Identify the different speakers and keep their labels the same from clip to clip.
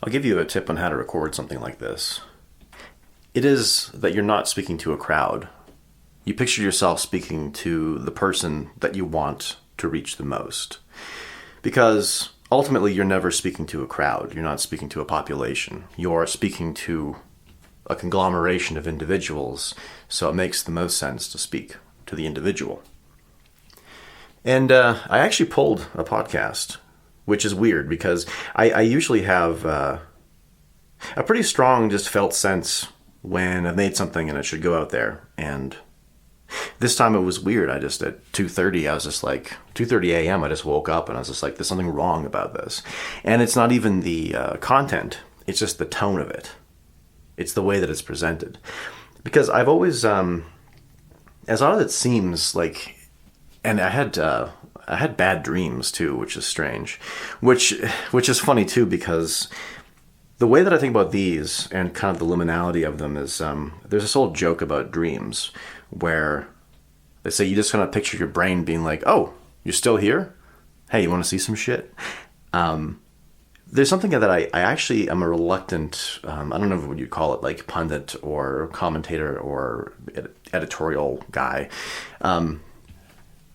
Speaker 1: I'll give you a tip on how to record something like this. It is that you're not speaking to a crowd. You picture yourself speaking to the person that you want to reach the most. Because ultimately, you're never speaking to a crowd. You're not speaking to a population. You're speaking to a conglomeration of individuals, so it makes the most sense to speak to the individual. And I actually pulled a podcast, which is weird because I usually have a pretty strong, just felt sense when I've made something and it should go out there. And this time it was weird. I just, at 2:30, I was just like, 2:30 a.m., I just woke up and I was just like, there's something wrong about this. And it's not even the content, it's just the tone of it. It's the way that it's presented. Because I've always, as odd as it seems, like, and I had bad dreams too, which is strange, which is funny too, because the way that I think about these and kind of the liminality of them is, there's this old joke about dreams where they say you just kind of picture your brain being like, oh, you're still here? Hey, you want to see some shit? There's something that I actually am a reluctant, I don't know what you'd call it, like pundit or commentator or editorial guy.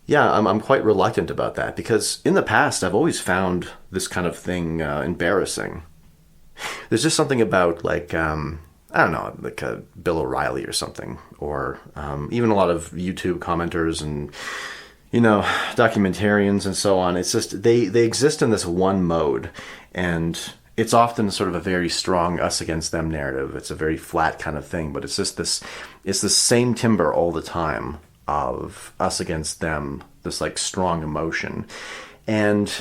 Speaker 1: Yeah, I'm quite reluctant about that because in the past I've always found this kind of thing embarrassing. There's just something about like, I don't know, like a Bill O'Reilly or something, or even a lot of YouTube commenters and, documentarians and so on. It's just, they exist in this one mode, and it's often sort of a very strong us against them narrative. It's a very flat kind of thing, but it's just it's the same timbre all the time of us against them, this like strong emotion. And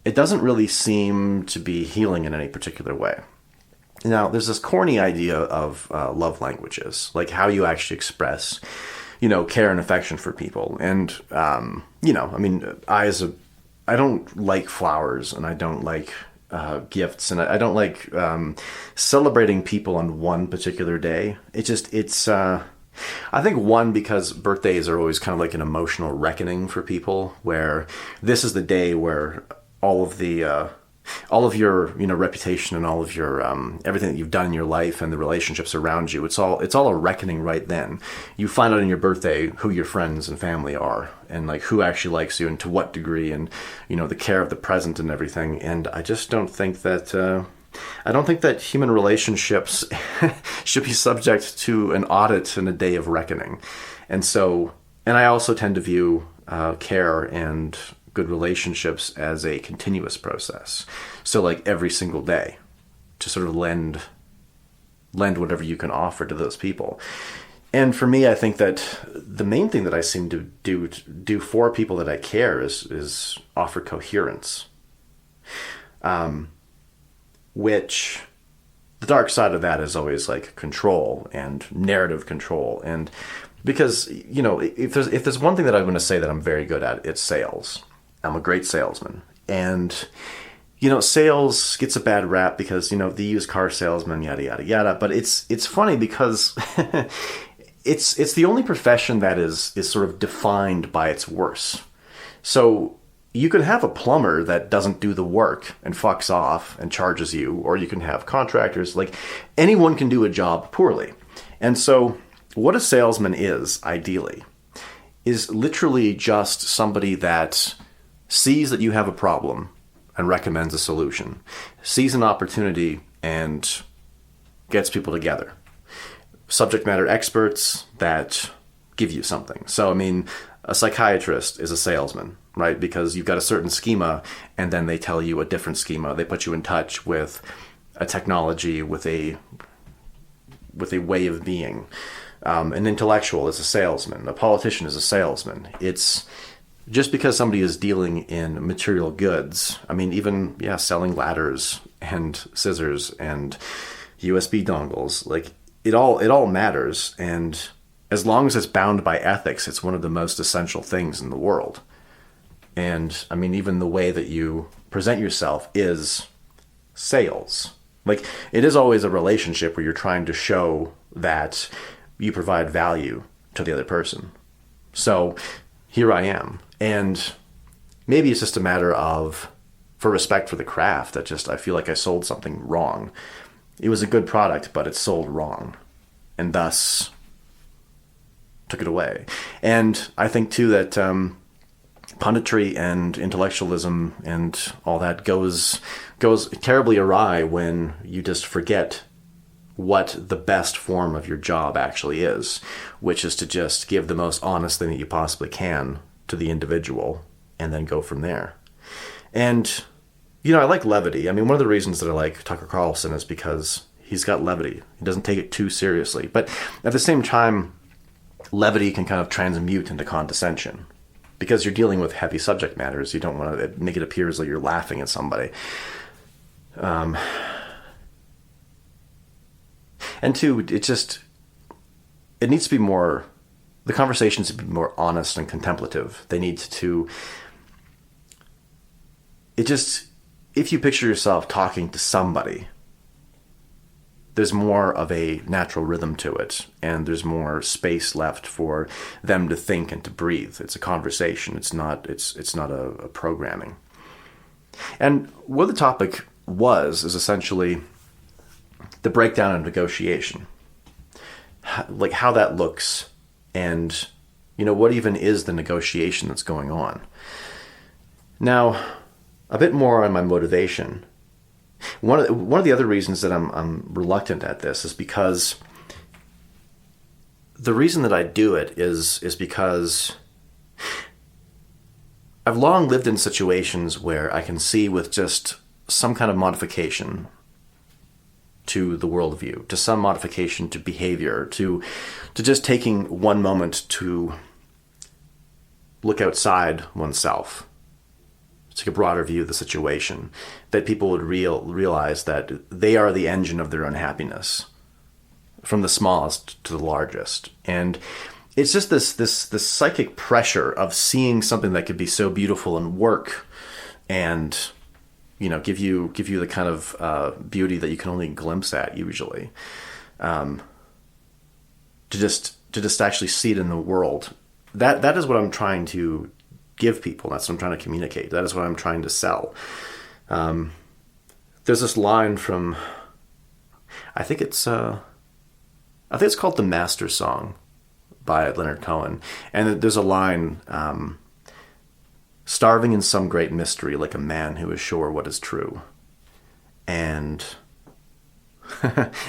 Speaker 1: it doesn't really seem to be healing in any particular way. Now, there's this corny idea of love languages, like how you actually express, care and affection for people. And, I don't like flowers, and I don't like gifts, and I don't like celebrating people on one particular day. I think one, because birthdays are always kind of like an emotional reckoning for people, where this is the day where all of your reputation and all of your everything that you've done in your life and the relationships around you, it's all a reckoning right then. You find out on your birthday who your friends and family are, and like who actually likes you and to what degree, and the care of the present and everything. And I just don't think that human relationships should be subject to an audit and a day of reckoning. And I also tend to view care and good relationships as a continuous process. So like every single day to sort of lend whatever you can offer to those people. And for me, I think that the main thing that I seem to do for people that I care is offer coherence. Which the dark side of that is always like control and narrative control. And because, if there's one thing that I'm going to say that I'm very good at, it's sales. I'm a great salesman. And, sales gets a bad rap because, the used car salesman, yada, yada, yada. But it's funny because it's the only profession that is sort of defined by its worst. So you can have a plumber that doesn't do the work and fucks off and charges you, or you can have contractors. Like, anyone can do a job poorly. And so what a salesman is, ideally, is literally just somebody that sees that you have a problem and recommends a solution, sees an opportunity and gets people together. Subject matter experts that give you something. So, a psychiatrist is a salesman, right? Because you've got a certain schema, and then they tell you a different schema. They put you in touch with a technology, with a way of being. An intellectual is a salesman. A politician is a salesman. It's just because somebody is dealing in material goods. Selling ladders and scissors and USB dongles, like it all matters. And as long as it's bound by ethics, it's one of the most essential things in the world. And even the way that you present yourself is sales. Like, it is always a relationship where you're trying to show that you provide value to the other person. So here I am. And maybe it's just a matter of for respect for the craft, that just I feel like I sold something wrong. It was a good product, but it sold wrong, and thus took it away. And I think too that punditry and intellectualism and all that goes terribly awry when you just forget what the best form of your job actually is, which is to just give the most honest thing that you possibly can to the individual and then go from there. And, I like levity. I mean, one of the reasons that I like Tucker Carlson is because he's got levity. He doesn't take it too seriously. But at the same time, levity can kind of transmute into condescension because you're dealing with heavy subject matters. You don't want to make it appear as though you're laughing at somebody. And two, it needs to be more, the conversations to be more honest and contemplative. They need to, if you picture yourself talking to somebody, there's more of a natural rhythm to it, and there's more space left for them to think and to breathe. It's a conversation. It's not a programming. And what the topic is essentially the breakdown of negotiation, like how that looks, and what even is the negotiation that's going on. Now, a bit more on my motivation. One of the other reasons that I'm reluctant at this is because the reason that I do it is because I've long lived in situations where I can see with just some kind of modification to the worldview, to some modification to behavior, to just taking one moment to look outside oneself, take a broader view of the situation, that people would realize that they are the engine of their own happiness, from the smallest to the largest. And it's just this psychic pressure of seeing something that could be so beautiful and work and give you the kind of beauty that you can only glimpse at usually, to just actually see it in the world. That is what I'm trying to give people. That's what I'm trying to communicate. That is what I'm trying to sell. There's this line from, I think it's called The Master Song by Leonard Cohen. And there's a line, starving in some great mystery like a man who is sure what is true. And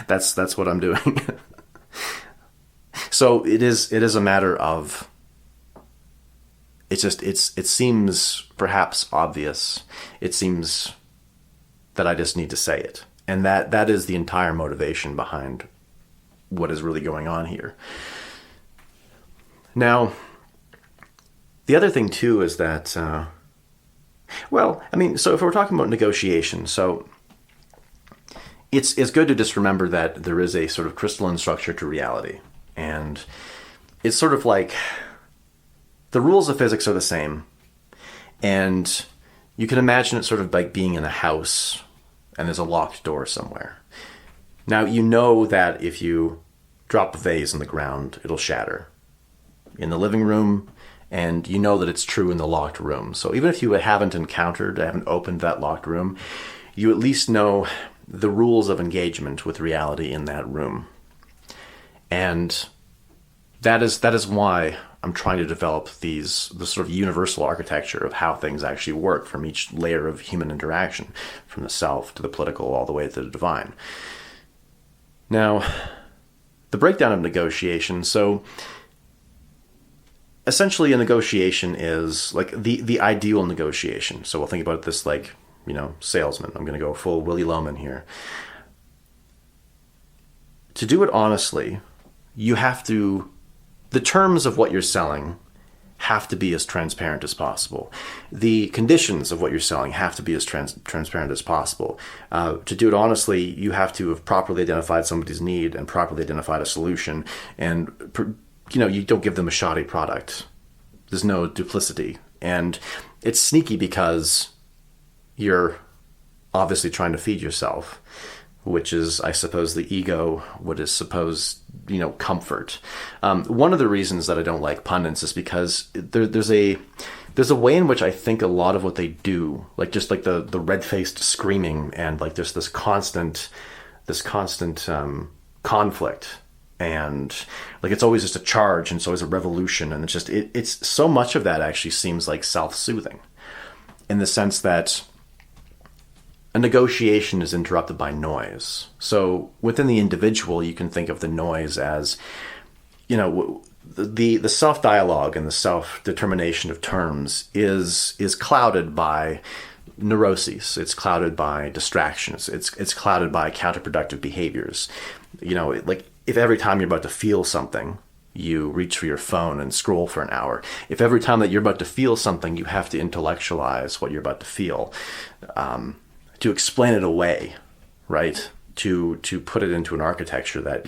Speaker 1: that's what I'm doing. So it is a matter of, it seems perhaps obvious. It seems that I just need to say it. And that is the entire motivation behind what is really going on here. Now, the other thing too is that, so if we're talking about negotiation, so it's good to just remember that there is a sort of crystalline structure to reality. And it's sort of like the rules of physics are the same. And you can imagine it sort of like being in a house and there's a locked door somewhere. Now, you know that if you drop a vase on the ground, it'll shatter in the living room, and you know that it's true in the locked room. So even if you haven't opened that locked room, you at least know the rules of engagement with reality in that room. And that is why I'm trying to develop the sort of universal architecture of how things actually work from each layer of human interaction, from the self to the political all the way to the divine. Now, the breakdown of negotiation. So essentially a negotiation is like the ideal negotiation. So we'll think about this like, salesman. I'm going to go full Willy Loman here. To do it honestly, the terms of what you're selling have to be as transparent as possible. The conditions of what you're selling have to be as transparent as possible. To do it honestly, you have to have properly identified somebody's need and properly identified a solution. And, you don't give them a shoddy product. There's no duplicity. And it's sneaky because you're obviously trying to feed yourself, which is, I suppose, the ego, what is supposed, comfort. One of the reasons that I don't like pundits is because there's a there's a way in which I think a lot of what they do, like just like the red-faced screaming and like just this constant conflict, and like it's always just a charge and it's always a revolution, and it's so much of that actually seems like self-soothing in the sense that a negotiation is interrupted by noise. So within the individual, you can think of the noise as, the self-dialogue and the self-determination of terms is clouded by neuroses. It's clouded by distractions. It's clouded by counterproductive behaviors. Like if every time you're about to feel something, you reach for your phone and scroll for an hour. If every time that you're about to feel something, you have to intellectualize what you're about to feel, to explain it away, right? To put it into an architecture that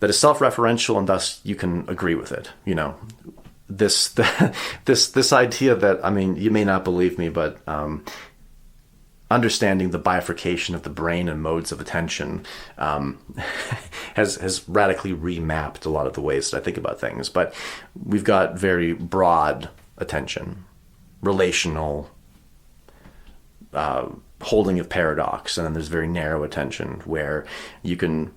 Speaker 1: is self-referential, and thus you can agree with it. This idea that, I mean, you may not believe me, but understanding the bifurcation of the brain and modes of attention has radically remapped a lot of the ways that I think about things. But we've got very broad attention, relational, holding of paradox, and then there's very narrow attention where you can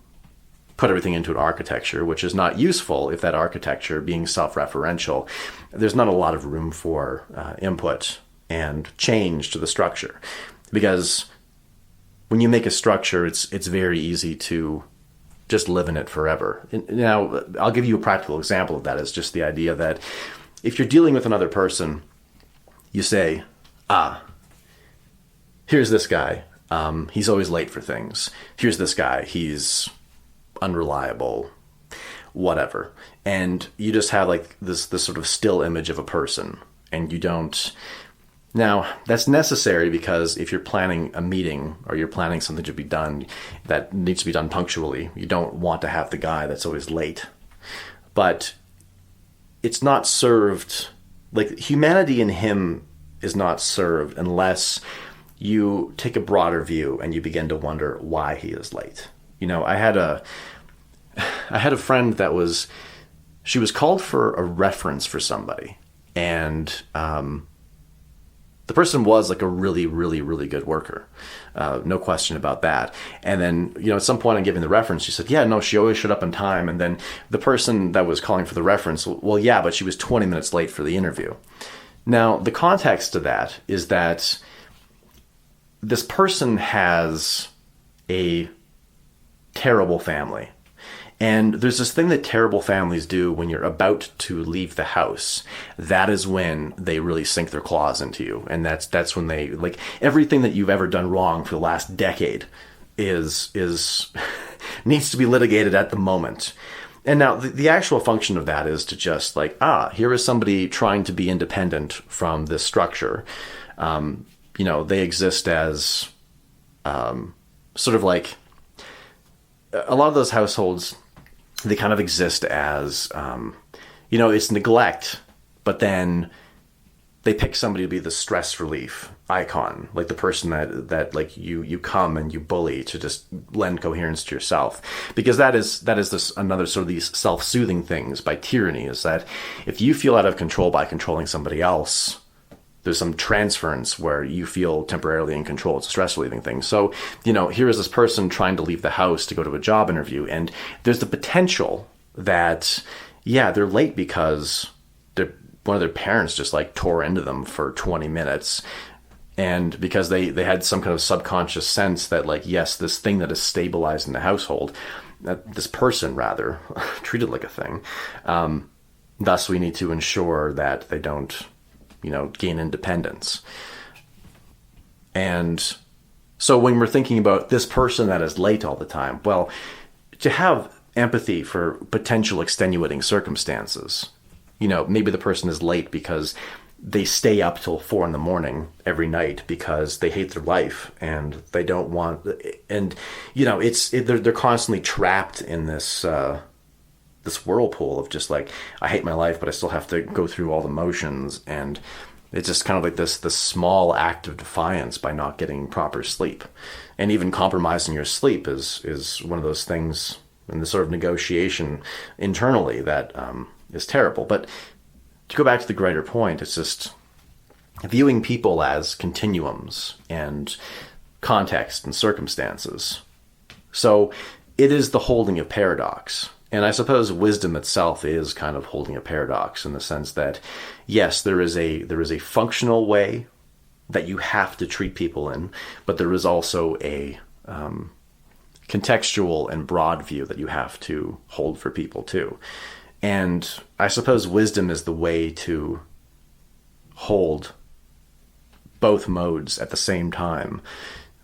Speaker 1: put everything into an architecture, which is not useful if that architecture, being self-referential, there's not a lot of room for input and change to the structure. Because when you make a structure, it's very easy to just live in it forever. Now, I'll give you a practical example of that. Is just the idea that if you're dealing with another person, you say, here's this guy. He's always late for things. Here's this guy. He's unreliable, whatever. And you just have like this sort of still image of a person, and you don't. Now, that's necessary because if you're planning a meeting or you're planning something to be done that needs to be done punctually, you don't want to have the guy that's always late. But it's not served, like humanity in him is not served unless you take a broader view and you begin to wonder why he is late. I had a friend that she was called for a reference for somebody, and the person was like a really, really, really good worker. No question about that. And then, at some point in giving the reference, she said, yeah, no, she always showed up on time. And then the person that was calling for the reference, well, yeah, but she was 20 minutes late for the interview. Now, the context to that is that this person has a terrible family. And there's this thing that terrible families do when you're about to leave the house. That is when they really sink their claws into you. And that's when they, like, everything that you've ever done wrong for the last decade is needs to be litigated at the moment. And now the actual function of that is to just like, here is somebody trying to be independent from this structure. They exist as sort of like a lot of those households, they kind of exist as, it's neglect, but then they pick somebody to be the stress relief icon, like the person that like you come and you bully to just lend coherence to yourself. Because that is this another sort of these self-soothing things by tyranny, is that if you feel out of control by controlling somebody else, there's some transference where you feel temporarily in control. It's a stress relieving thing. So, here is this person trying to leave the house to go to a job interview, and there's the potential that, they're late because one of their parents just like tore into them for 20 minutes. And because they had some kind of subconscious sense that like, yes, this thing that is stabilized in the household, this person rather, treated like a thing. Thus, we need to ensure that they don't, gain independence. And so when we're thinking about this person that is late all the time, well, to have empathy for potential extenuating circumstances, maybe the person is late because they stay up till 4 a.m. every night because they hate their life and they don't want, and they're constantly trapped in this whirlpool of just like, I hate my life, but I still have to go through all the motions. And it's just kind of like this small act of defiance by not getting proper sleep. And even compromising your sleep is one of those things in the sort of negotiation internally that is terrible. But to go back to the greater point, it's just viewing people as continuums and context and circumstances. So it is the holding of paradox. And I suppose wisdom itself is kind of holding a paradox in the sense that, yes, there is a functional way that you have to treat people in, but there is also a contextual and broad view that you have to hold for people too. And I suppose wisdom is the way to hold both modes at the same time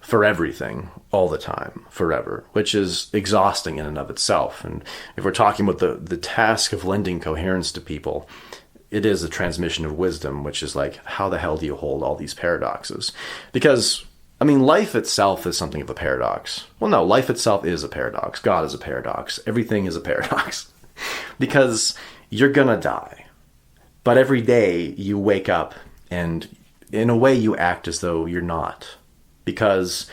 Speaker 1: for everything, all the time, forever, which is exhausting in and of itself. And if we're talking about the task of lending coherence to people, it is the transmission of wisdom, which is like, how the hell do you hold all these paradoxes? Because, I mean, life itself is something of a paradox. Well, no, life itself is a paradox. God is a paradox. Everything is a paradox. Because you're gonna die. But every day you wake up and in a way you act as though you're not. Because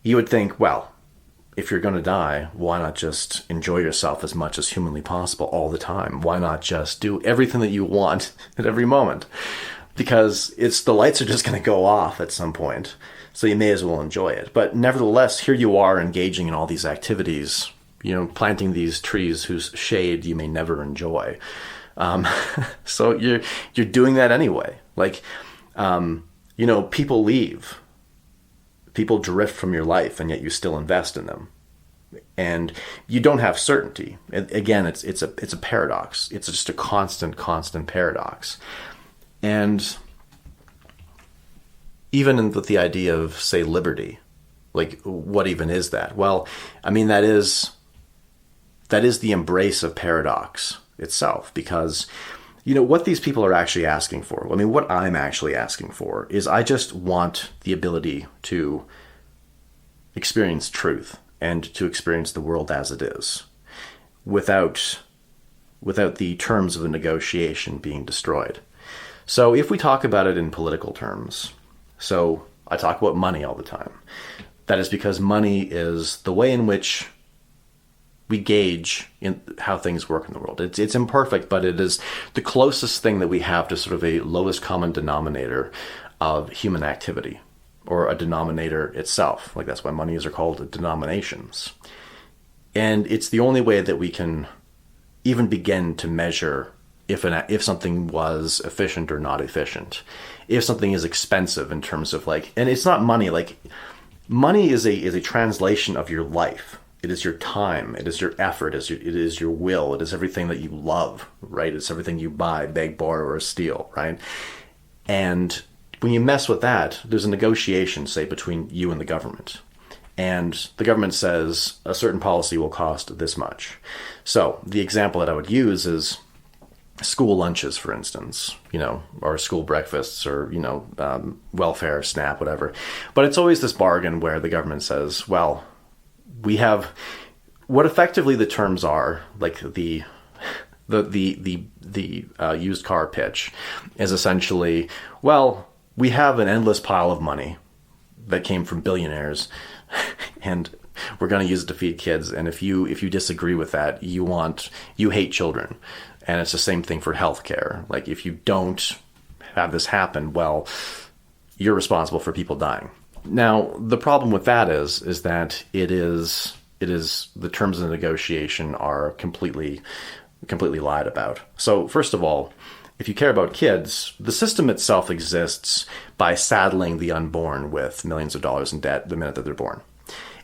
Speaker 1: you would think, well, if you're going to die, why not just enjoy yourself as much as humanly possible all the time? Why not just do everything that you want at every moment? Because the lights are just going to go off at some point, so you may as well enjoy it. But nevertheless, here you are engaging in all these activities, planting these trees whose shade you may never enjoy. So you're doing that anyway. Like, people leave. People drift from your life, and yet you still invest in them. And you don't have certainty. Again, it's a paradox. It's just a constant paradox. And even with the idea of, say, liberty, like, what even is that? Well, I mean, that is the embrace of paradox itself, because what these people are actually asking for, I mean, what I'm actually asking for is I just want the ability to experience truth and to experience the world as it is without the terms of a negotiation being destroyed. So if we talk about it in political terms, so I talk about money all the time. That is because money is the way in which we gauge in how things work in the world. It's imperfect, but it is the closest thing that we have to sort of a lowest common denominator of human activity, or a denominator itself. Like, that's why monies are called denominations. And it's the only way that we can even begin to measure if something was efficient or not efficient, if something is expensive in terms of and it's not money. Like, money is a translation of your life. It is your time. It is your effort. It is your will. It is everything that you love, right? It's everything you buy, beg, borrow, or steal, right? And when you mess with that, there's a negotiation, say, between you and the government. And the government says a certain policy will cost this much. So the example that I would use is school lunches, for instance, or school breakfasts, or, welfare, SNAP, whatever. But it's always this bargain where the government says, well, we have what effectively the terms are, like the used car pitch is essentially, well, we have an endless pile of money that came from billionaires, and we're going to use it to feed kids. And if you disagree with that, you hate children. And it's the same thing for healthcare. Like, if you don't have this happen, well, you're responsible for people dying. Now, the problem with that is that it is the terms of the negotiation are completely lied about. So first of all, if you care about kids, the system itself exists by saddling the unborn with millions of dollars in debt the minute that they're born.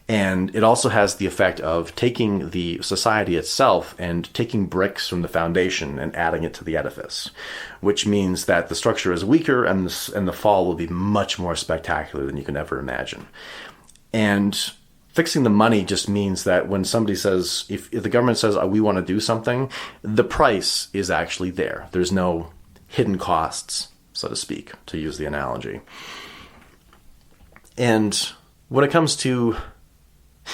Speaker 1: And it also has the effect of taking the society itself and taking bricks from the foundation and adding it to the edifice, which means that the structure is weaker and the fall will be much more spectacular than you can ever imagine. And fixing the money just means that when somebody says, if the government says, we want to do something, the price is actually there. There's no hidden costs, so to speak, to use the analogy. And when it comes to,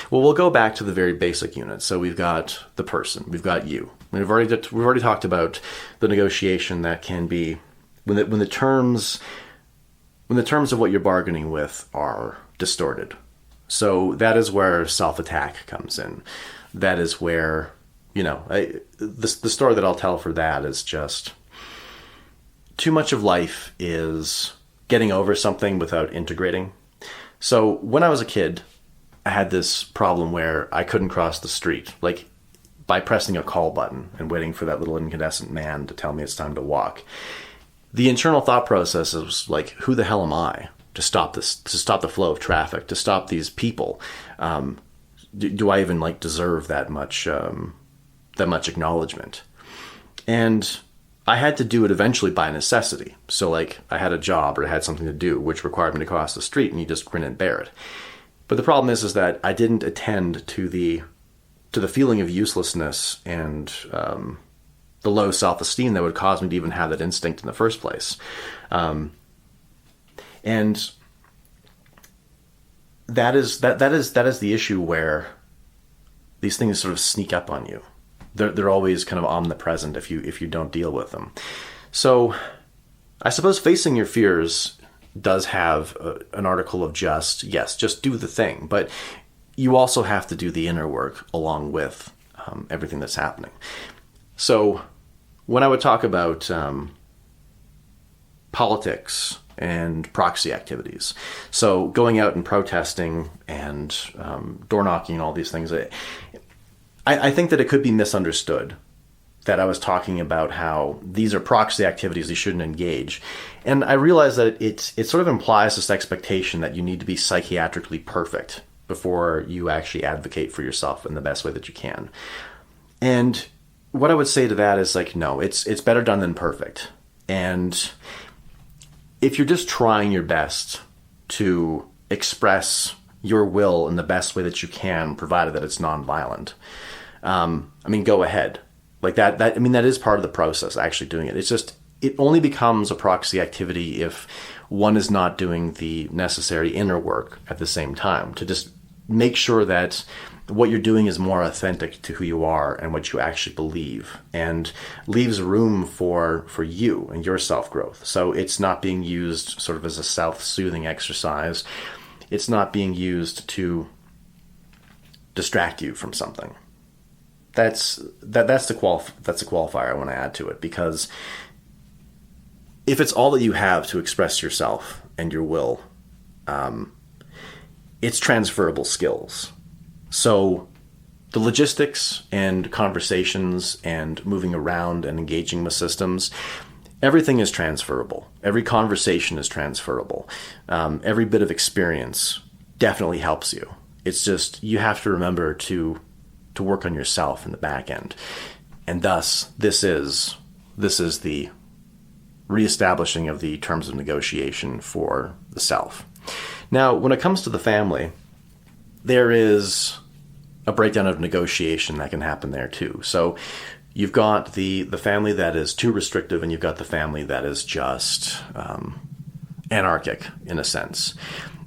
Speaker 1: well, we'll go back to the very basic unit. So we've got the person, we've got you. We've already talked about the negotiation that can be when the terms of what you're bargaining with are distorted. So that is where self-attack comes in. That is where The story that I'll tell for that is just too much of life is getting over something without integrating. So when I was a kid, I had this problem where I couldn't cross the street, like by pressing a call button and waiting for that little incandescent man to tell me it's time to walk. The internal thought process was like, who the hell am I to stop this, to stop the flow of traffic, to stop these people? Do I even deserve that much acknowledgement? And I had to do it eventually by necessity. So I had a job or I had something to do, which required me to cross the street, and you just grin and bear it. But the problem is that I didn't attend to the feeling of uselessness and the low self-esteem that would cause me to even have that instinct in the first place. And that is the issue where these things sort of sneak up on you. They're always kind of omnipresent if you don't deal with them. So I suppose facing your fears does have an article of just do the thing, but you also have to do the inner work along with everything that's happening. So when I would talk about politics and proxy activities, so going out and protesting and door knocking and all these things, I think that it could be misunderstood that I was talking about how these are proxy activities you shouldn't engage. And I realize that it sort of implies this expectation that you need to be psychiatrically perfect before you actually advocate for yourself in the best way that you can. And what I would say to that is no, it's better done than perfect. And if you're just trying your best to express your will in the best way that you can, provided that it's nonviolent, go ahead. That is part of the process, actually doing it. It's just, it only becomes a proxy activity if one is not doing the necessary inner work at the same time to just make sure that what you're doing is more authentic to who you are and what you actually believe, and leaves room for you and your self-growth. So it's not being used sort of as a self-soothing exercise. It's not being used to distract you from something. That's the qualifier I want to add to it, because if it's all that you have to express yourself and your will, it's transferable skills. So the logistics and conversations and moving around and engaging with systems, everything is transferable. Every conversation is transferable. Every bit of experience definitely helps you. It's just, you have to remember to work on yourself in the back end. And thus, this is the reestablishing of the terms of negotiation for the self. Now, when it comes to the family, there is a breakdown of negotiation that can happen there too. So you've got the family that is too restrictive, and you've got the family that is just anarchic in a sense.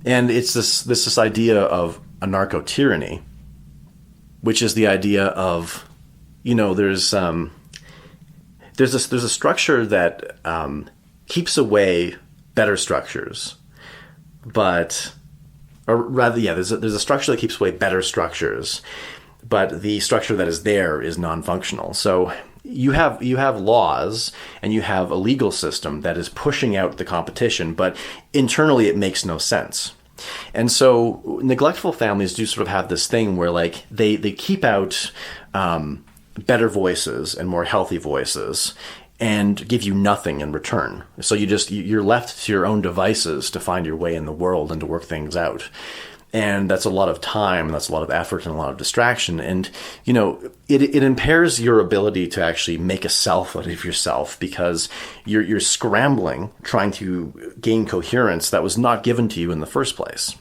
Speaker 1: And it's this idea of anarcho-tyranny, which is the idea of, there's a structure that keeps away better structures, there's a structure that keeps away better structures, but the structure that is there is non-functional. So you have laws and you have a legal system that is pushing out the competition, but internally it makes no sense. And so neglectful families do sort of have this thing where they keep out better voices and more healthy voices and give you nothing in return. So you're left to your own devices to find your way in the world and to work things out. And that's a lot of time, that's a lot of effort, and a lot of distraction. And, it impairs your ability to actually make a self out of yourself, because you're scrambling, trying to gain coherence that was not given to you in the first place.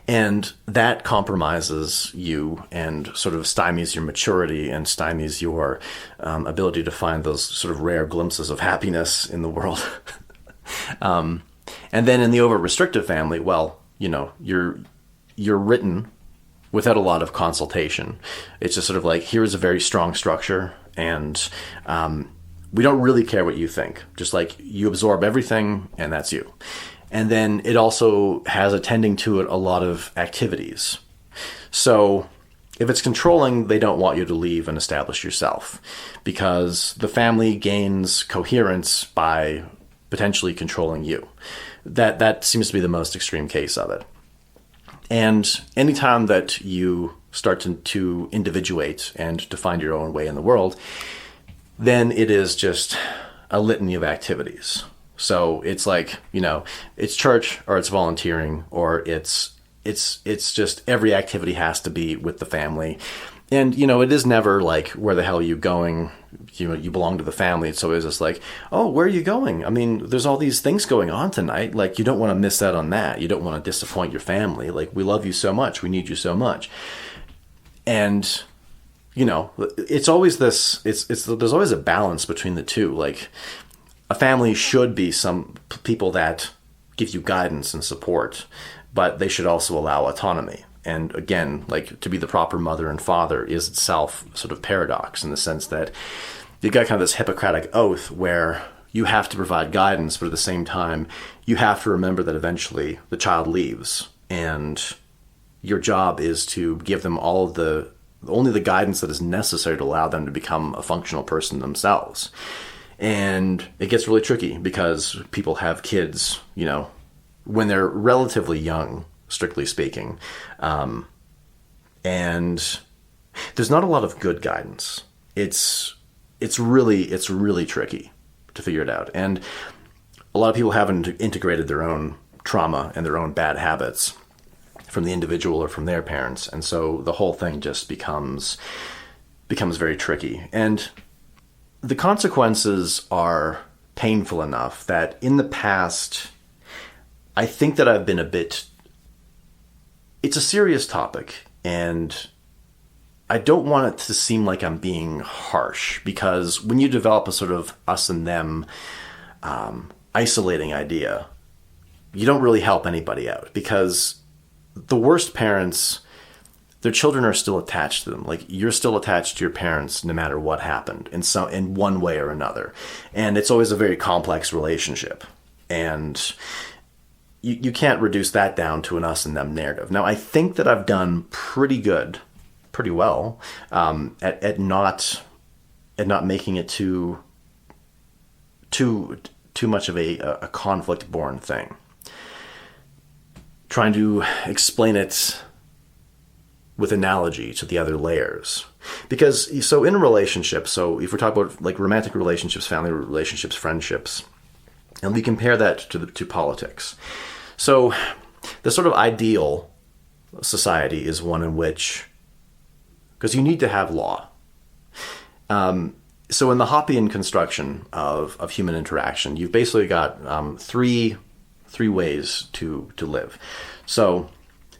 Speaker 1: And that compromises you and sort of stymies your maturity and stymies your ability to find those sort of rare glimpses of happiness in the world. And then in the over-restrictive family, you're written without a lot of consultation. It's just sort of here's a very strong structure, and we don't really care what you think. Just you absorb everything, and that's you. And then it also has attending to it a lot of activities. So If it's controlling, they don't want you to leave and establish yourself, because the family gains coherence by potentially controlling you. That seems to be the most extreme case of it. And anytime that you start to individuate and to find your own way in the world, then it is just a litany of activities. So it's like, it's church, or it's volunteering, or it's just every activity has to be with the family. And, it is never like, where the hell are you going? You belong to the family. It's always just like, oh, where are you going? I mean, there's all these things going on tonight. Like, you don't want to miss out on that. You don't want to disappoint your family. Like, we love you so much. We need you so much. And, it's always this, there's always a balance between the two. Like, a family should be some people that give you guidance and support, but they should also allow autonomy. And again, like, to be the proper mother and father is itself sort of paradox, in the sense that you've got kind of this Hippocratic oath where you have to provide guidance, but at the same time, you have to remember that eventually the child leaves, and your job is to give them only the guidance that is necessary to allow them to become a functional person themselves. And it gets really tricky because people have kids, when they're relatively young, strictly speaking. And there's not a lot of good guidance. It's really tricky to figure it out. And a lot of people haven't integrated their own trauma and their own bad habits from the individual or from their parents. And so the whole thing just becomes very tricky. And the consequences are painful enough that in the past, I think that I've been it's a serious topic, and I don't want it to seem like I'm being harsh, because when you develop a sort of us and them isolating idea, you don't really help anybody out, because the worst parents, their children are still attached to them. Like, you're still attached to your parents no matter what happened in one way or another. And it's always a very complex relationship. And you can't reduce that down to an us and them narrative. Now, I think that I've done pretty well at not making it too much of a conflict-born thing. Trying to explain it with analogy to the other layers. Because, so in a relationship, so if we're talking about like romantic relationships, family relationships, friendships, and we compare that to politics. So the sort of ideal society is one in which, because you need to have law. So in the Hoppian construction of human interaction, you've basically got three ways to live. So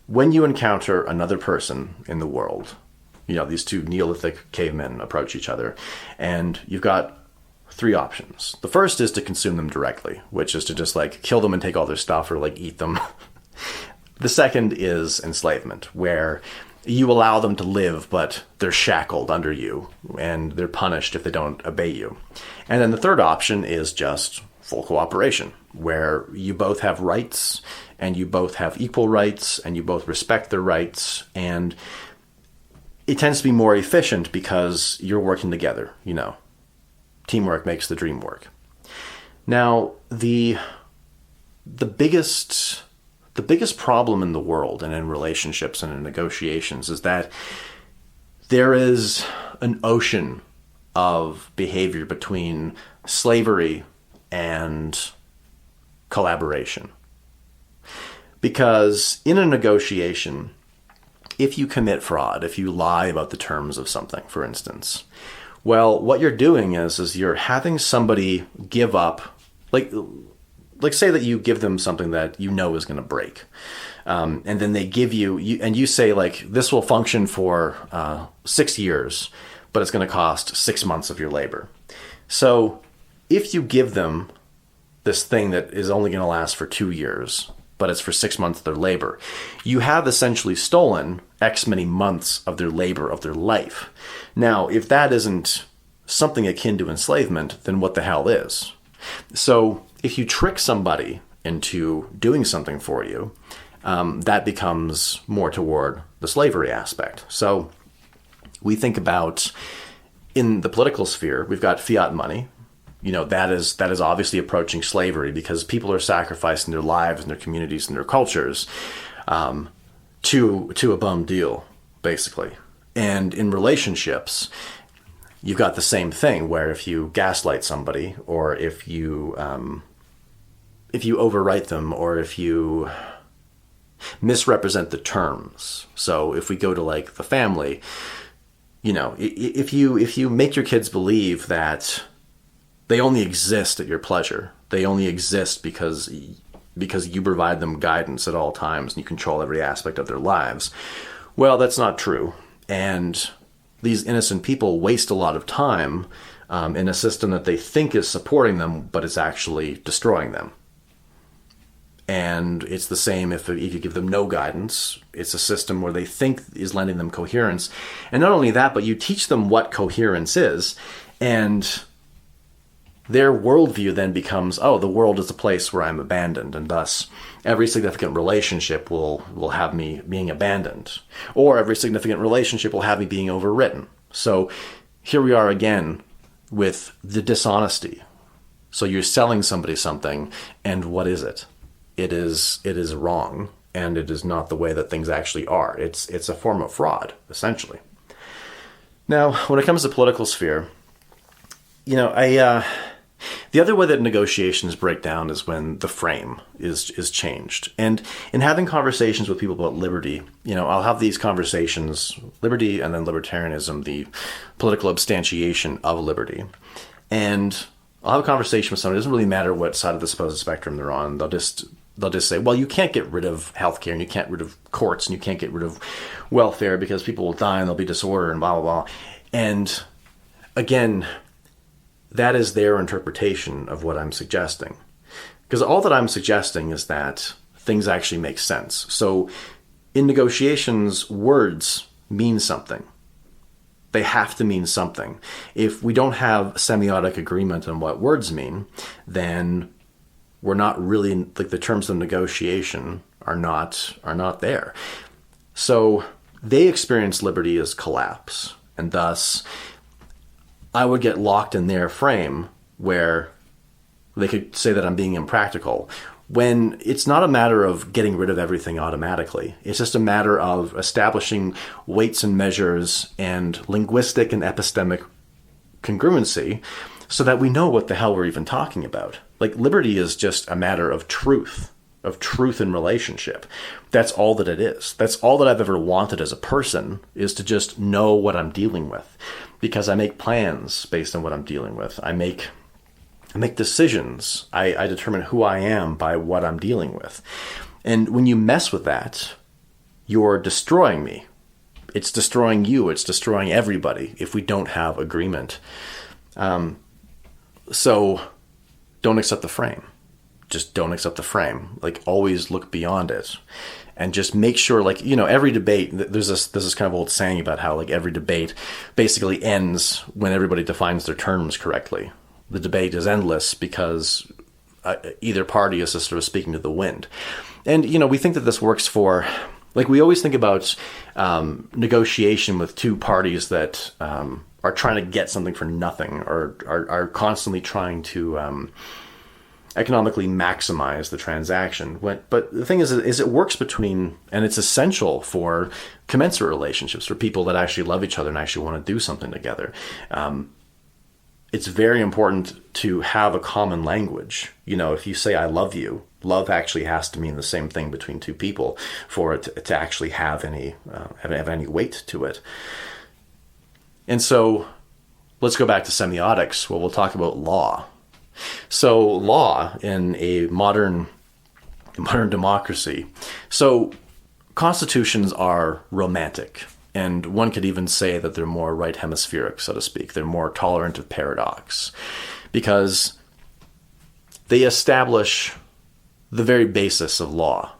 Speaker 1: when you encounter another person in the world, these two Neolithic cavemen approach each other, and you've got three options. The first is to consume them directly, which is to just like kill them and take all their stuff, or like eat them. The second is enslavement, where you allow them to live, but they're shackled under you, and they're punished if they don't obey you. And then the third option is just full cooperation, where you both have rights, and you both have equal rights, and you both respect their rights, and it tends to be more efficient because you're working together, Teamwork makes the dream work. Now, the biggest problem in the world and in relationships and in negotiations is that there is an ocean of behavior between slavery and collaboration. Because in a negotiation, if you commit fraud, if you lie about the terms of something, for instance, well, what you're doing is you're having somebody give up, like say that you give them something that you know is going to break. And then they give you say like, this will function for 6 years, but it's going to cost 6 months of your labor. So if you give them this thing that is only going to last for 2 years, but it's for 6 months of their labor, you have essentially stolen X many months of their labor, of their life. Now, if that isn't something akin to enslavement, then what the hell is? So if you trick somebody into doing something for you, that becomes more toward the slavery aspect. So We think about, in the political sphere, we've got fiat money. That is obviously approaching slavery, because people are sacrificing their lives and their communities and their cultures to a bum deal, basically. And in relationships, you've got the same thing, where if you gaslight somebody, or if you overwrite them, or if you misrepresent the terms. So if we go to like the family, if you make your kids believe that they only exist at your pleasure, they only exist because you provide them guidance at all times and you control every aspect of their lives, well, that's not true. And these innocent people waste a lot of time in a system that they think is supporting them, but it's actually destroying them. And it's the same if you give them no guidance. It's a system where they think is lending them coherence. And not only that, but you teach them what coherence is. And their worldview then becomes, oh, the world is a place where I'm abandoned. And thus, every significant relationship will have me being abandoned. Or every significant relationship will have me being overwritten. So here we are again with the dishonesty. So you're selling somebody something, and what is it? It is wrong, and it is not the way that things actually are. It's a form of fraud, essentially. Now, when it comes to political sphere, the other way that negotiations break down is when the frame is changed. And in having conversations with people about liberty, I'll have these conversations, liberty and then libertarianism, the political substantiation of liberty. And I'll have a conversation with someone. It doesn't really matter what side of the supposed spectrum they're on. They'll just say, well, you can't get rid of healthcare, and you can't get rid of courts, and you can't get rid of welfare because people will die and there'll be disorder and blah, blah, blah. And again, that is their interpretation of what I'm suggesting. Because all that I'm suggesting is that things actually make sense. So in negotiations, words mean something. They have to mean something. If we don't have semiotic agreement on what words mean, then we're not really, like, the terms of negotiation are not there. So they experience liberty as collapse, and thus I would get locked in their frame where they could say that I'm being impractical, when it's not a matter of getting rid of everything automatically. It's just a matter of establishing weights and measures and linguistic and epistemic congruency so that we know what the hell we're even talking about. Like, liberty is just a matter of truth in relationship. That's all that it is. That's all that I've ever wanted as a person, is to just know what I'm dealing with, because I make plans based on what I'm dealing with. I make decisions. I determine who I am by what I'm dealing with. And when you mess with that, you're destroying me. It's destroying you. It's destroying everybody if we don't have agreement. So don't accept the frame. Just don't accept the frame. Like, always look beyond it. And just make sure, like, every debate, there's this kind of old saying about how, like, every debate basically ends when everybody defines their terms correctly. The debate is endless because either party is just sort of speaking to the wind. And, we think that this works for, like, we always think about negotiation with two parties that are trying to get something for nothing, or are constantly trying to economically maximize the transaction. But the thing is it works between, and it's essential for commensurate relationships, for people that actually love each other and actually want to do something together. It's very important to have a common language. If you say, I love you, love actually has to mean the same thing between two people for it to actually have any weight to it. And so let's go back to semiotics. Well, we'll talk about law. So law in a modern democracy. So constitutions are romantic. And one could even say that they're more right hemispheric, so to speak. They're more tolerant of paradox, because they establish the very basis of law.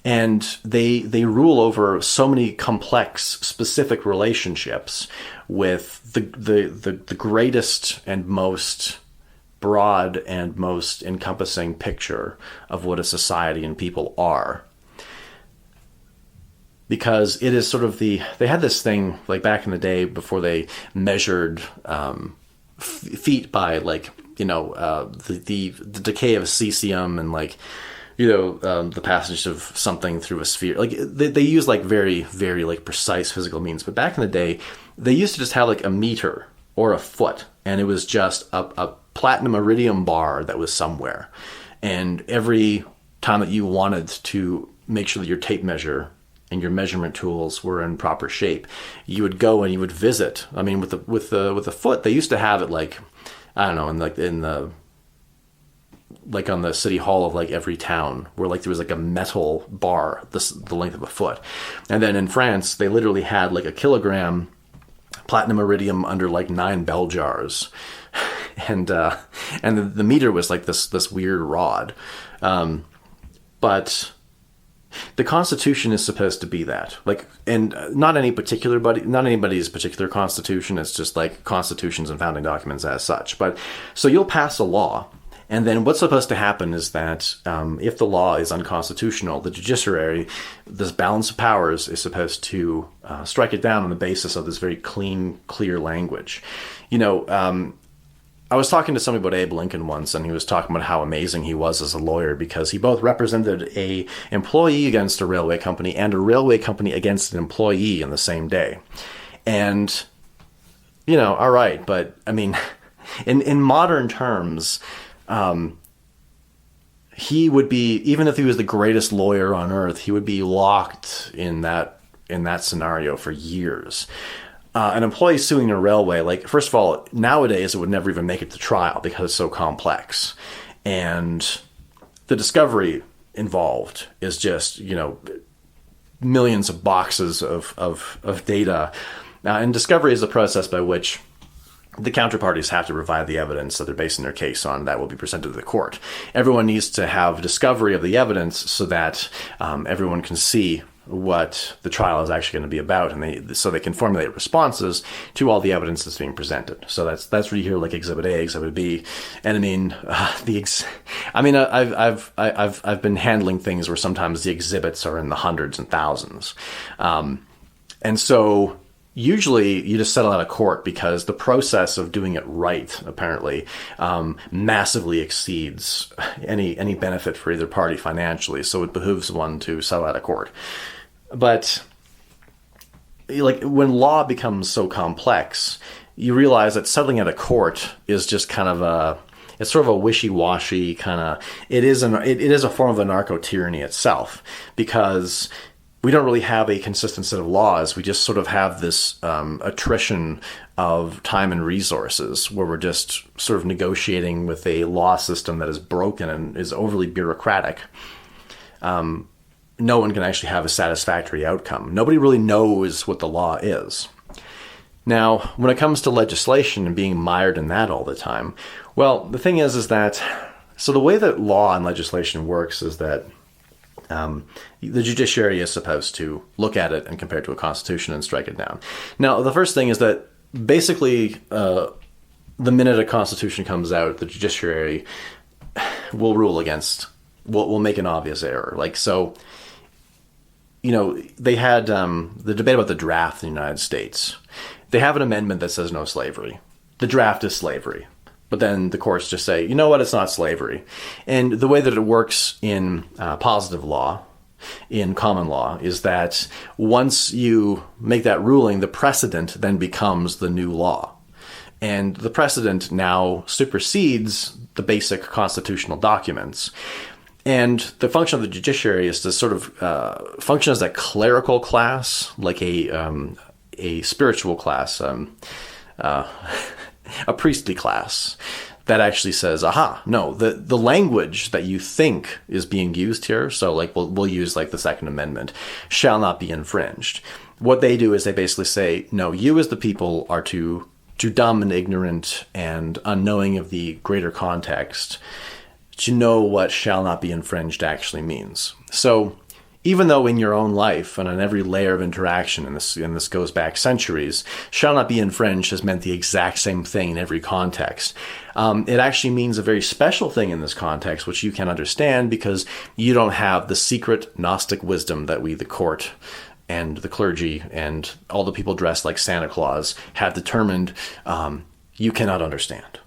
Speaker 1: And they rule over so many complex, specific relationships with the greatest and most broad and most encompassing picture of what a society and people are. because it is sort of they had this thing like back in the day before they measured feet by like, the decay of cesium and like, the passage of something through a sphere. Like they use like very, very like precise physical means. But back in the day, they used to just have like a meter or a foot, and it was just a platinum iridium bar that was somewhere. And every time that you wanted to make sure that your tape measure and your measurement tools were in proper shape, you would go and you would visit. I mean, with the foot, they used to have it like, I don't know, like on the city hall of like every town, where like there was like a metal bar the length of a foot. And then in France, they literally had like a kilogram platinum iridium under like 9 bell jars. And the meter was like this weird rod. But the Constitution is supposed to be that, like, and not anybody's particular constitution. It's just like constitutions and founding documents as such. But so you'll pass a law, and then what's supposed to happen is that if the law is unconstitutional, the judiciary, this balance of powers, is supposed to strike it down on the basis of this very clean, clear language. I was talking to somebody about Abe Lincoln once, and he was talking about how amazing he was as a lawyer because he both represented a employee against a railway company and a railway company against an employee in the same day. And, all right, but I mean, in modern terms, he would be, even if he was the greatest lawyer on earth, he would be locked in that scenario for years. An employee suing a railway, like, first of all, nowadays it would never even make it to trial because it's so complex. And the discovery involved is just, millions of boxes of data. And discovery is the process by which the counterparties have to provide the evidence that they're basing their case on that will be presented to the court. Everyone needs to have discovery of the evidence so that everyone can see what the trial is actually going to be about, and so they can formulate responses to all the evidence that's being presented. So that's where you hear like Exhibit A, Exhibit B, and I mean I've been handling things where sometimes the exhibits are in the hundreds and thousands, and so usually you just settle out of court because the process of doing it right apparently massively exceeds any benefit for either party financially. So it behooves one to settle out of court. But like when law becomes so complex, you realize that settling out of court is just kind of it's sort of a wishy-washy kind of. It is a form of anarcho-tyranny itself, because we don't really have a consistent set of laws. We just sort of have this attrition of time and resources where we're just sort of negotiating with a law system that is broken and is overly bureaucratic. No one can actually have a satisfactory outcome. Nobody really knows what the law is. Now, when it comes to legislation and being mired in that all the time, well, the thing is that, so the way that law and legislation works is that the judiciary is supposed to look at it and compare it to a constitution and strike it down. Now, the first thing is that basically the minute a constitution comes out, the judiciary will will make an obvious error. Like, so, they had the debate about the draft in the United States. They have an amendment that says no slavery. The draft is slavery. But then the courts just say, you know what, it's not slavery. And the way that it works in positive law, in common law, is that once you make that ruling, the precedent then becomes the new law. And the precedent now supersedes the basic constitutional documents. And the function of the judiciary is to sort of function as a clerical class, like a spiritual class, a priestly class that actually says, aha, no, the language that you think is being used here, so like we'll use like the Second Amendment, shall not be infringed. What they do is they basically say, no, you as the people are too dumb and ignorant and unknowing of the greater context to know what shall not be infringed actually means. So even though in your own life and on every layer of interaction, and this goes back centuries, shall not be infringed has meant the exact same thing in every context. It actually means a very special thing in this context, which you can understand because you don't have the secret Gnostic wisdom that we, the court, and the clergy and all the people dressed like Santa Claus have determined you cannot understand.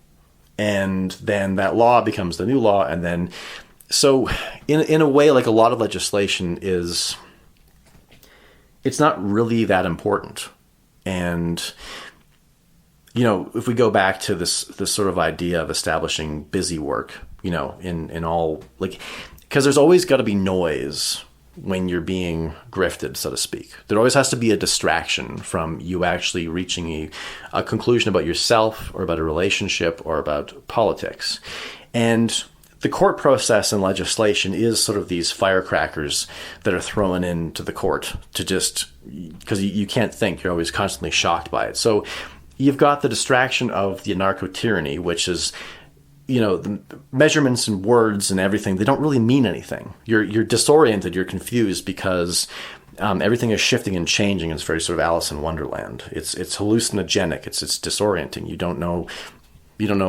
Speaker 1: And then that law becomes the new law. And then, so in a way, like a lot of legislation it's not really that important. And, if we go back to this sort of idea of establishing busy work, in all, like, because there's always got to be noise when you're being grifted, so to speak. There always has to be a distraction from you actually reaching a conclusion about yourself or about a relationship or about politics. And the court process and legislation is sort of these firecrackers that are thrown into the court to just, because you can't think, you're always constantly shocked by it. So you've got the distraction of the anarcho-tyranny, which is, the measurements and words and everything, they don't really mean anything. You're disoriented, you're confused because everything is shifting and changing. It's very sort of Alice in Wonderland. It's hallucinogenic. It's disorienting. You don't know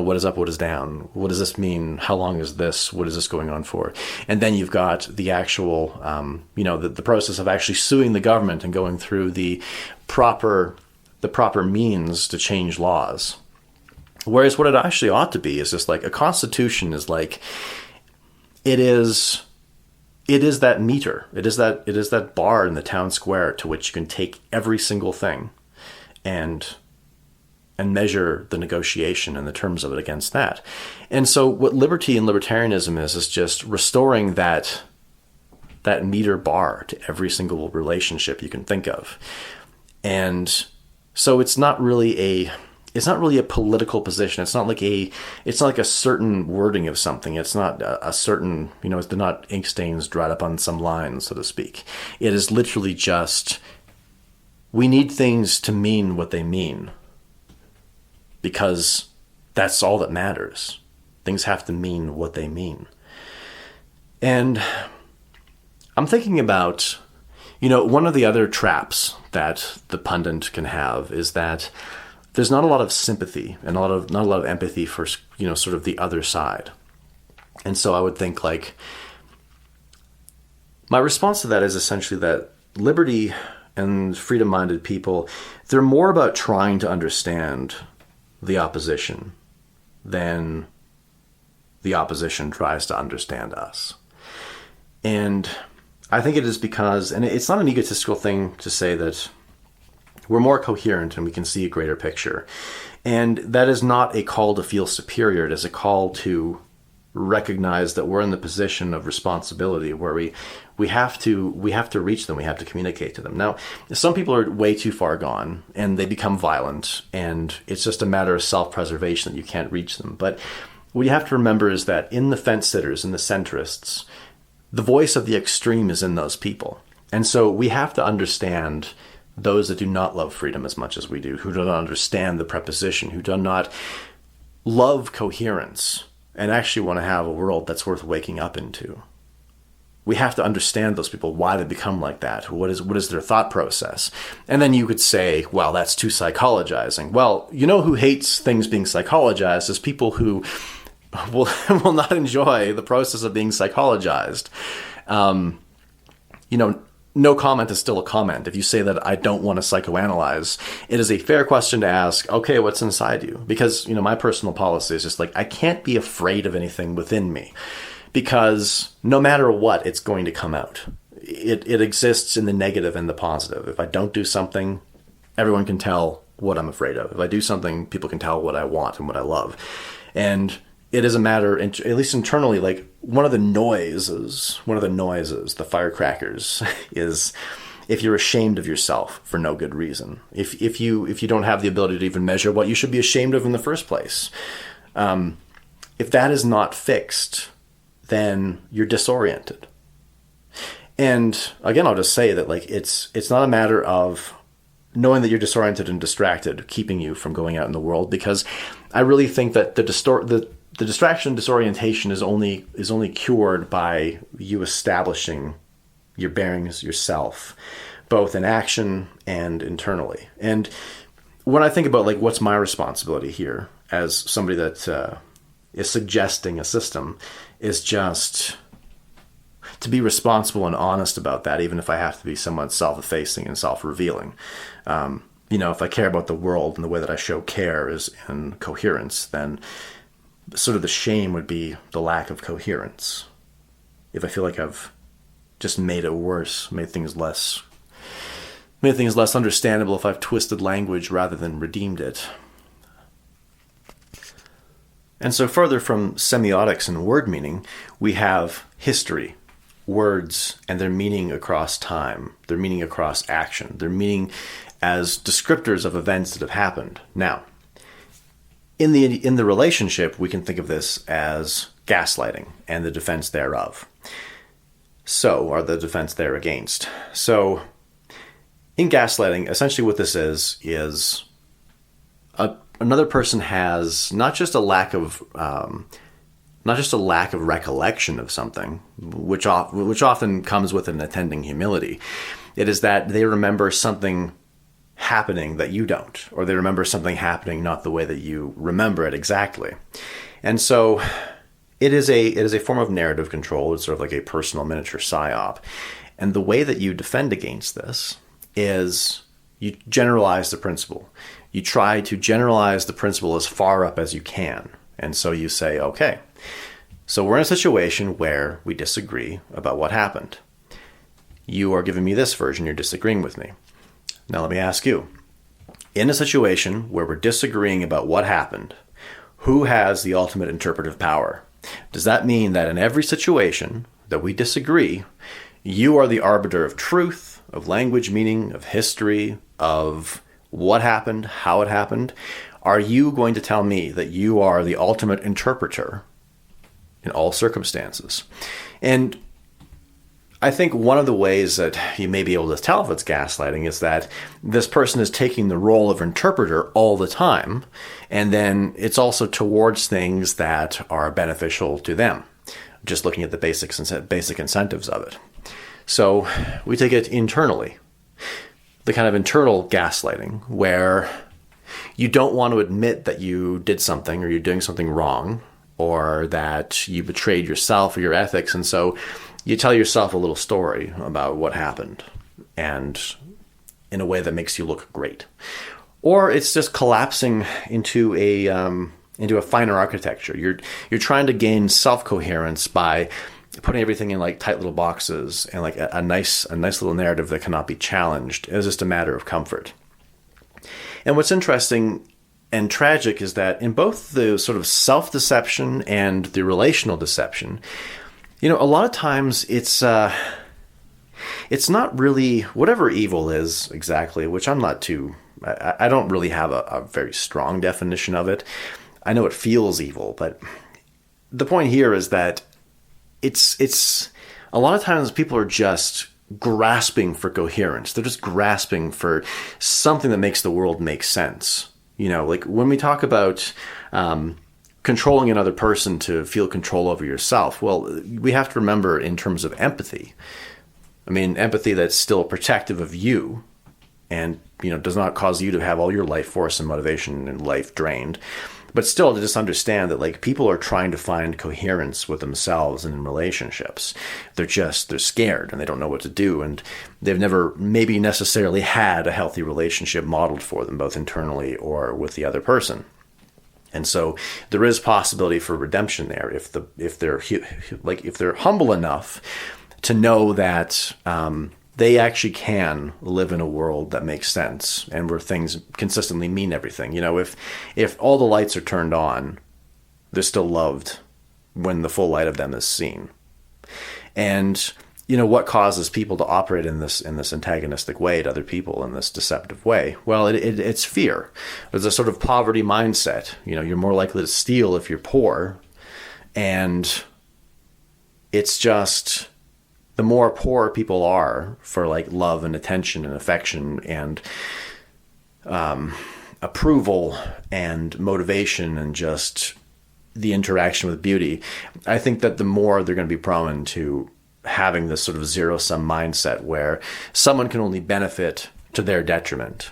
Speaker 1: what is up, what is down. What does this mean? How long is this? What is this going on for? And then you've got the actual, the process of actually suing the government and going through the proper means to change laws. Whereas what it actually ought to be is just like a constitution is like, it is that meter. It is that bar in the town square to which you can take every single thing and measure the negotiation and the terms of it against that. And so what liberty and libertarianism is just restoring that meter bar to every single relationship you can think of. And so it's not really a political position. It's not like a certain wording of something. It's not a certain, they're not ink stains dried up on some lines, so to speak. It is literally just, we need things to mean what they mean, because that's all that matters. Things have to mean what they mean. And I'm thinking about, one of the other traps that the pundit can have is that there's not a lot of sympathy and not a lot of empathy for, sort of the other side. And so I would think, like, my response to that is essentially that liberty and freedom-minded people, they're more about trying to understand the opposition than the opposition tries to understand us. And I think it is because, and it's not an egotistical thing to say that we're more coherent and we can see a greater picture. And that is not a call to feel superior. It is a call to recognize that we're in the position of responsibility where we have to reach them. We have to communicate to them. Now, some people are way too far gone and they become violent, and it's just a matter of self-preservation that you can't reach them. But what you have to remember is that in the fence-sitters and the centrists, the voice of the extreme is in those people. And so we have to understand those that do not love freedom as much as we do, who do not understand the preposition, who do not love coherence, and actually want to have a world that's worth waking up into. We have to understand those people, why they become like that. What is their thought process? And then you could say, well, that's too psychologizing. Well, who hates things being psychologized is people who will not enjoy the process of being psychologized. No comment is still a comment. If you say that I don't want to psychoanalyze, it is a fair question to ask, okay, what's inside you? Because, my personal policy is just like, I can't be afraid of anything within me, because no matter what, it's going to come out. It exists in the negative and the positive. If I don't do something, everyone can tell what I'm afraid of. If I do something, people can tell what I want and what I love. And it is a matter, at least internally, like one of the noises, the firecrackers, is if you're ashamed of yourself for no good reason. If you don't have the ability to even measure what you should be ashamed of in the first place. If that is not fixed, then you're disoriented. And again, I'll just say that like it's not a matter of knowing that you're disoriented and distracted keeping you from going out in the world, because I really think that the distraction, disorientation is only cured by you establishing your bearings yourself, both in action and internally. And when I think about like what's my responsibility here as somebody that is suggesting a system, is just to be responsible and honest about that, even if I have to be somewhat self-effacing and self-revealing. If I care about the world and the way that I show care is in coherence, then sort of the shame would be the lack of coherence. If I feel like I've just made it worse, made things less understandable, if I've twisted language rather than redeemed it. And so further from semiotics and word meaning, we have history, words, and their meaning across time, their meaning across action, their meaning as descriptors of events that have happened. Now, in the relationship, we can think of this as gaslighting and the defense thereof. So, or the defense there against. So, in gaslighting, essentially what this is another person has not just a lack of recollection of something, which often comes with an attending humility. It is that they remember something happening that you don't, or they remember something happening not the way that you remember it exactly. And so it is a form of narrative control. It's sort of like a personal miniature psyop. And the way that you defend against this is you generalize the principle. You try to generalize the principle as far up as you can. And so you say, okay, so we're in a situation where we disagree about what happened. You are giving me this version, you're disagreeing with me. Now let me ask you, in a situation where we're disagreeing about what happened, who has the ultimate interpretive power? Does that mean that in every situation that we disagree, you are the arbiter of truth, of language meaning, of history, of what happened, how it happened? Are you going to tell me that you are the ultimate interpreter in all circumstances? And I think one of the ways that you may be able to tell if it's gaslighting is that this person is taking the role of interpreter all the time, and then it's also towards things that are beneficial to them, just looking at the basic incentives of it. So we take it internally, the kind of internal gaslighting where you don't want to admit that you did something or you're doing something wrong or that you betrayed yourself or your ethics, and so you tell yourself a little story about what happened, and in a way that makes you look great. Or it's just collapsing into a finer architecture. You're trying to gain self-coherence by putting everything in like tight little boxes and like a nice little narrative that cannot be challenged. It's just a matter of comfort. And what's interesting and tragic is that in both the sort of self-deception and the relational deception, a lot of times it's not really whatever evil is exactly, which I don't really have a very strong definition of it. I know it feels evil, but the point here is that it's a lot of times people are just grasping for coherence. They're just grasping for something that makes the world make sense. Like when we talk about controlling another person to feel control over yourself, well, we have to remember in terms of empathy. I mean, empathy that's still protective of you and, does not cause you to have all your life force and motivation and life drained. But still to just understand that like people are trying to find coherence with themselves and in relationships. They're scared and they don't know what to do. And they've never maybe necessarily had a healthy relationship modeled for them, both internally or with the other person. And so there is possibility for redemption there if they're humble enough to know that they actually can live in a world that makes sense and where things consistently mean everything. If all the lights are turned on, they're still loved when the full light of them is seen. And what causes people to operate in this antagonistic way to other people in this deceptive way? Well, it's fear. There's a sort of poverty mindset. You're more likely to steal if you're poor, and it's just the more poor people are for like love and attention and affection and approval and motivation and just the interaction with beauty, I think that the more they're going to be prone to having this sort of zero-sum mindset where someone can only benefit to their detriment.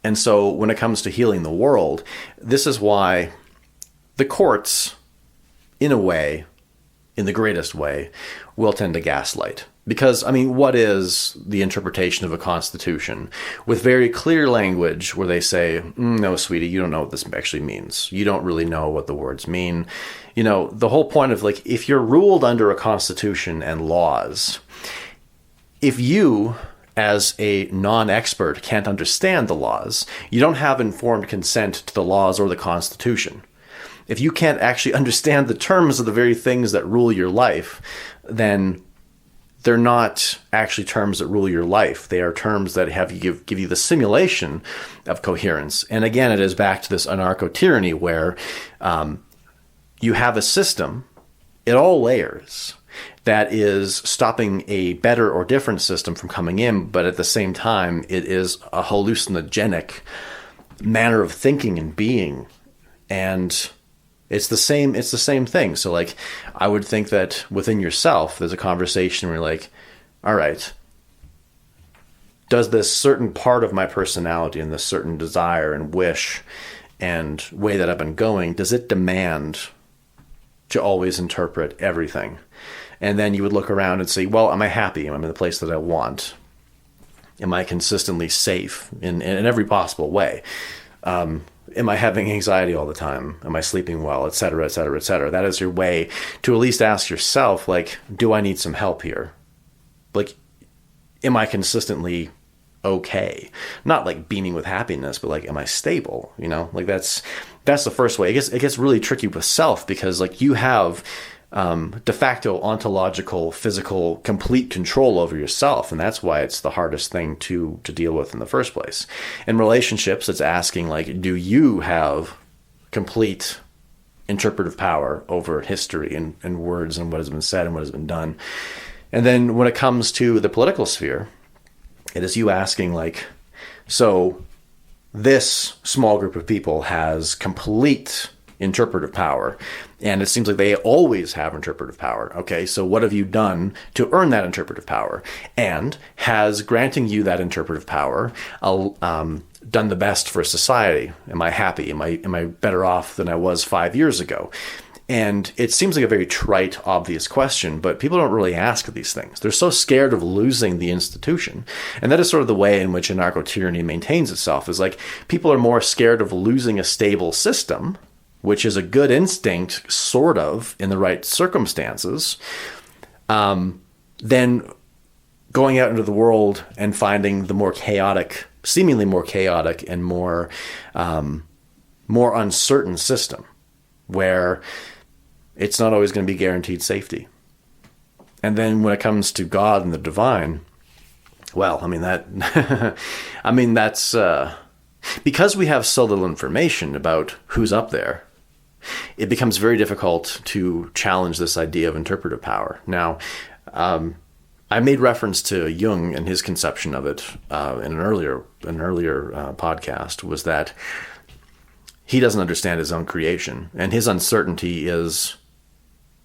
Speaker 1: And so when it comes to healing the world, this is why the courts, in a way, in the greatest way, will tend to gaslight. Because, I mean, what is the interpretation of a constitution? With very clear language where they say, no, sweetie, you don't know what this actually means. You don't really know what the words mean. You know, the whole point of, like, if you're ruled under a constitution and laws, if you, as a non-expert, can't understand the laws, you don't have informed consent to the laws or the constitution. If you can't actually understand the terms of the very things that rule your life, then they're not actually terms that rule your life. They are terms that give you the simulation of coherence. And again, it is back to this anarcho-tyranny where you have a system at all layers that is stopping a better or different system from coming in, but at the same time, it is a hallucinogenic manner of thinking and being. And it's the same thing. So, like, I would think that within yourself, there's a conversation where you're like, all right, does this certain part of my personality and this certain desire and wish and way that I've been going, does it demand to always interpret everything? And then you would look around and say, well, am I happy? Am I in the place that I want? Am I consistently safe in every possible way? Am I having anxiety all the time? Am I sleeping well, et cetera, et cetera, et cetera? That is your way to at least ask yourself, like, do I need some help here? Like, am I consistently okay? Not like beaming with happiness, but like, am I stable? You know, like that's the first way. It gets really tricky with self because, like, you have de facto ontological, physical, complete control over yourself. And that's why it's the hardest thing to deal with in the first place. In relationships, it's asking, like, do you have complete interpretive power over history and words and what has been said and what has been done? And then when it comes to the political sphere, it is you asking, like, so this small group of people has complete interpretive power, and it seems like they always have interpretive power. Okay, so what have you done to earn that interpretive power? And has granting you that interpretive power done the best for society? Am I happy? Am I better off than I was 5 years ago? And it seems like a very trite, obvious question, but people don't really ask these things. They're so scared of losing the institution. And that is sort of the way in which anarcho-tyranny maintains itself, is like people are more scared of losing a stable system, which is a good instinct, sort of, in the right circumstances, then going out into the world and finding the more chaotic, seemingly more chaotic and more uncertain system, where it's not always going to be guaranteed safety. And then when it comes to God and the divine, well, I mean, that's because we have so little information about who's up there, it becomes very difficult to challenge this idea of interpretive power. Now, I made reference to Jung and his conception of it in an earlier podcast, was that he doesn't understand his own creation, and his uncertainty is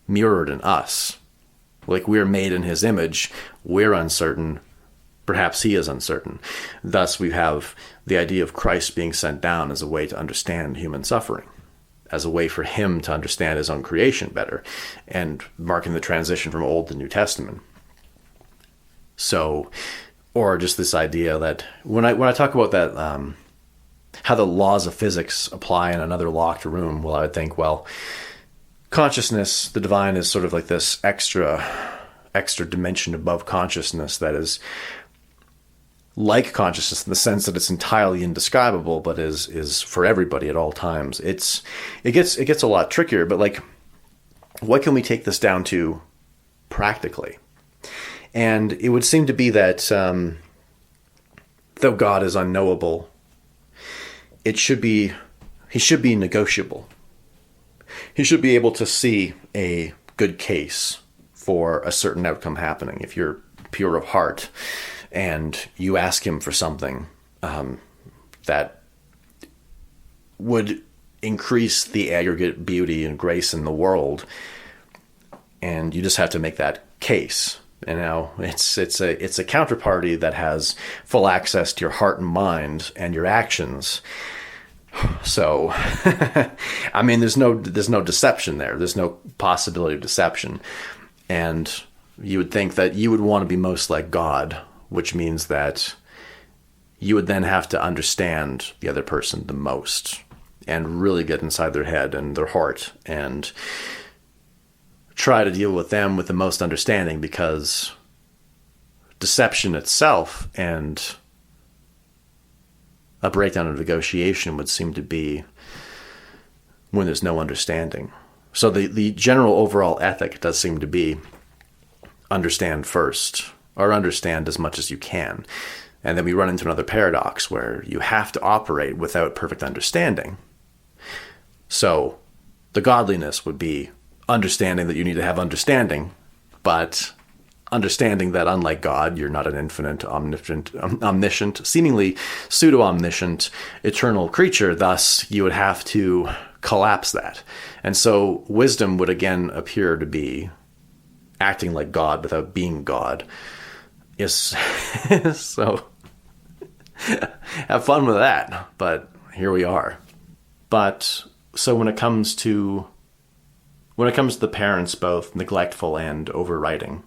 Speaker 1: mirrored in us. Like, we're made in his image, we're uncertain, perhaps he is uncertain. Thus, we have the idea of Christ being sent down as a way to understand human suffering, as a way for him to understand his own creation better, and marking the transition from Old to New Testament. So, or just this idea that when I talk about that, how the laws of physics apply in another locked room, well, I would think, well, consciousness, the divine, is sort of like this extra dimension above consciousness that is like consciousness in the sense that it's entirely indescribable, but is for everybody at all times. It gets a lot trickier, but like, what can we take this down to practically? And it would seem to be that though God is unknowable, he should be negotiable. He should be able to see a good case for a certain outcome happening. If you're pure of heart and you ask him for something that would increase the aggregate beauty and grace in the world, and you just have to make that case. And now it's a counterparty that has full access to your heart and mind and your actions. So, I mean, there's no deception there. There's no possibility of deception. And you would think that you would want to be most like God, which means that you would then have to understand the other person the most and really get inside their head and their heart and try to deal with them with the most understanding, because deception itself and a breakdown of negotiation would seem to be when there's no understanding. So the general overall ethic does seem to be understand first, or understand as much as you can. And then we run into another paradox where you have to operate without perfect understanding. So the godliness would be understanding that you need to have understanding, but understanding that unlike God, you're not an infinite, omniscient, seemingly pseudo-omniscient, eternal creature. Thus, you would have to collapse that. And so wisdom would again appear to be acting like God without being God. Yes. So have fun with that. But here we are. But so when it comes to the parents both neglectful and overwriting,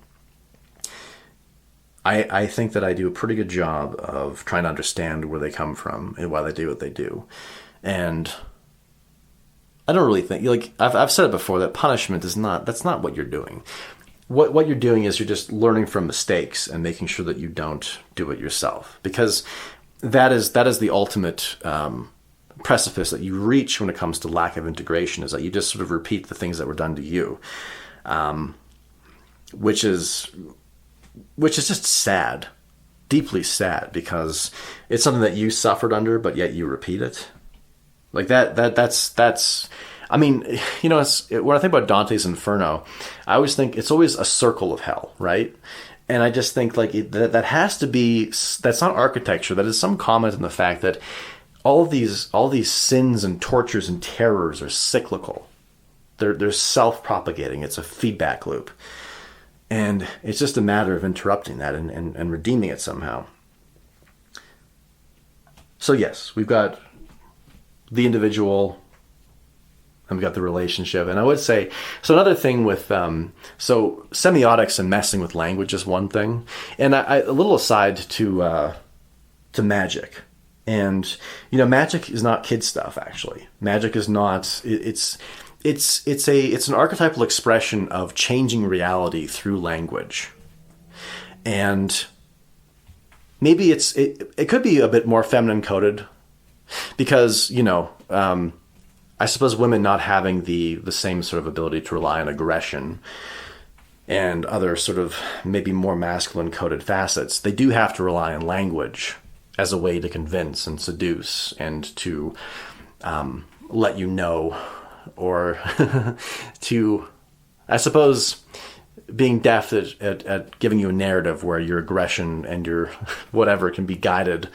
Speaker 1: I think that I do a pretty good job of trying to understand where they come from and why they do what they do. And I don't really think, like I've said it before, that punishment that's not what you're doing. What you're doing is you're just learning from mistakes and making sure that you don't do it yourself, because that is the ultimate precipice that you reach when it comes to lack of integration, is that you just sort of repeat the things that were done to you, which is just sad, deeply sad, because it's something that you suffered under, but yet you repeat it. Like that's, I mean, you know, when I think about Dante's Inferno, I always think it's always a circle of hell, right? And I just think like that has to be, that's not architecture. That is some comment on the fact that all these sins and tortures and terrors are cyclical. They're self-propagating. It's a feedback loop. And it's just a matter of interrupting that and redeeming it somehow. So yes, we've got the individual and we've got the relationship. And I would say, so another thing with, so semiotics and messing with language is one thing. And a little aside to magic. And, you know, magic is not kid stuff, actually. Magic is not, it's an archetypal expression of changing reality through language. And maybe it could be a bit more feminine coded, because, you know, I suppose women not having the same sort of ability to rely on aggression and other sort of maybe more masculine coded facets, they do have to rely on language as a way to convince and seduce and to let you know, or to, I suppose, being deft at giving you a narrative where your aggression and your whatever can be guided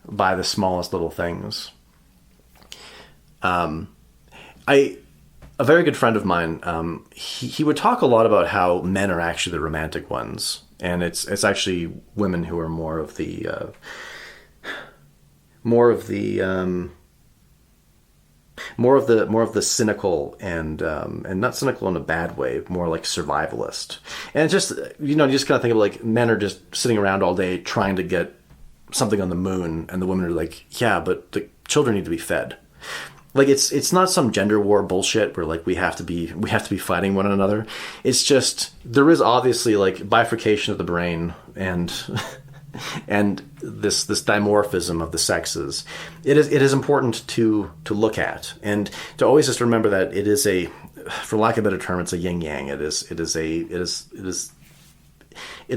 Speaker 1: by the smallest little things. A very good friend of mine, he would talk a lot about how men are actually the romantic ones, and it's actually women who are more of the cynical and not cynical in a bad way, more like survivalist. And just, you know, you just kind of think of like men are just sitting around all day trying to get something on the moon, and the women are like, yeah, but the children need to be fed. Like it's not some gender war bullshit where like we have to be fighting one another. It's just, there is obviously like bifurcation of the brain and and this dimorphism of the sexes. It is important to look at, and to always just remember that it is a, for lack of a better term, it's a yin yang. It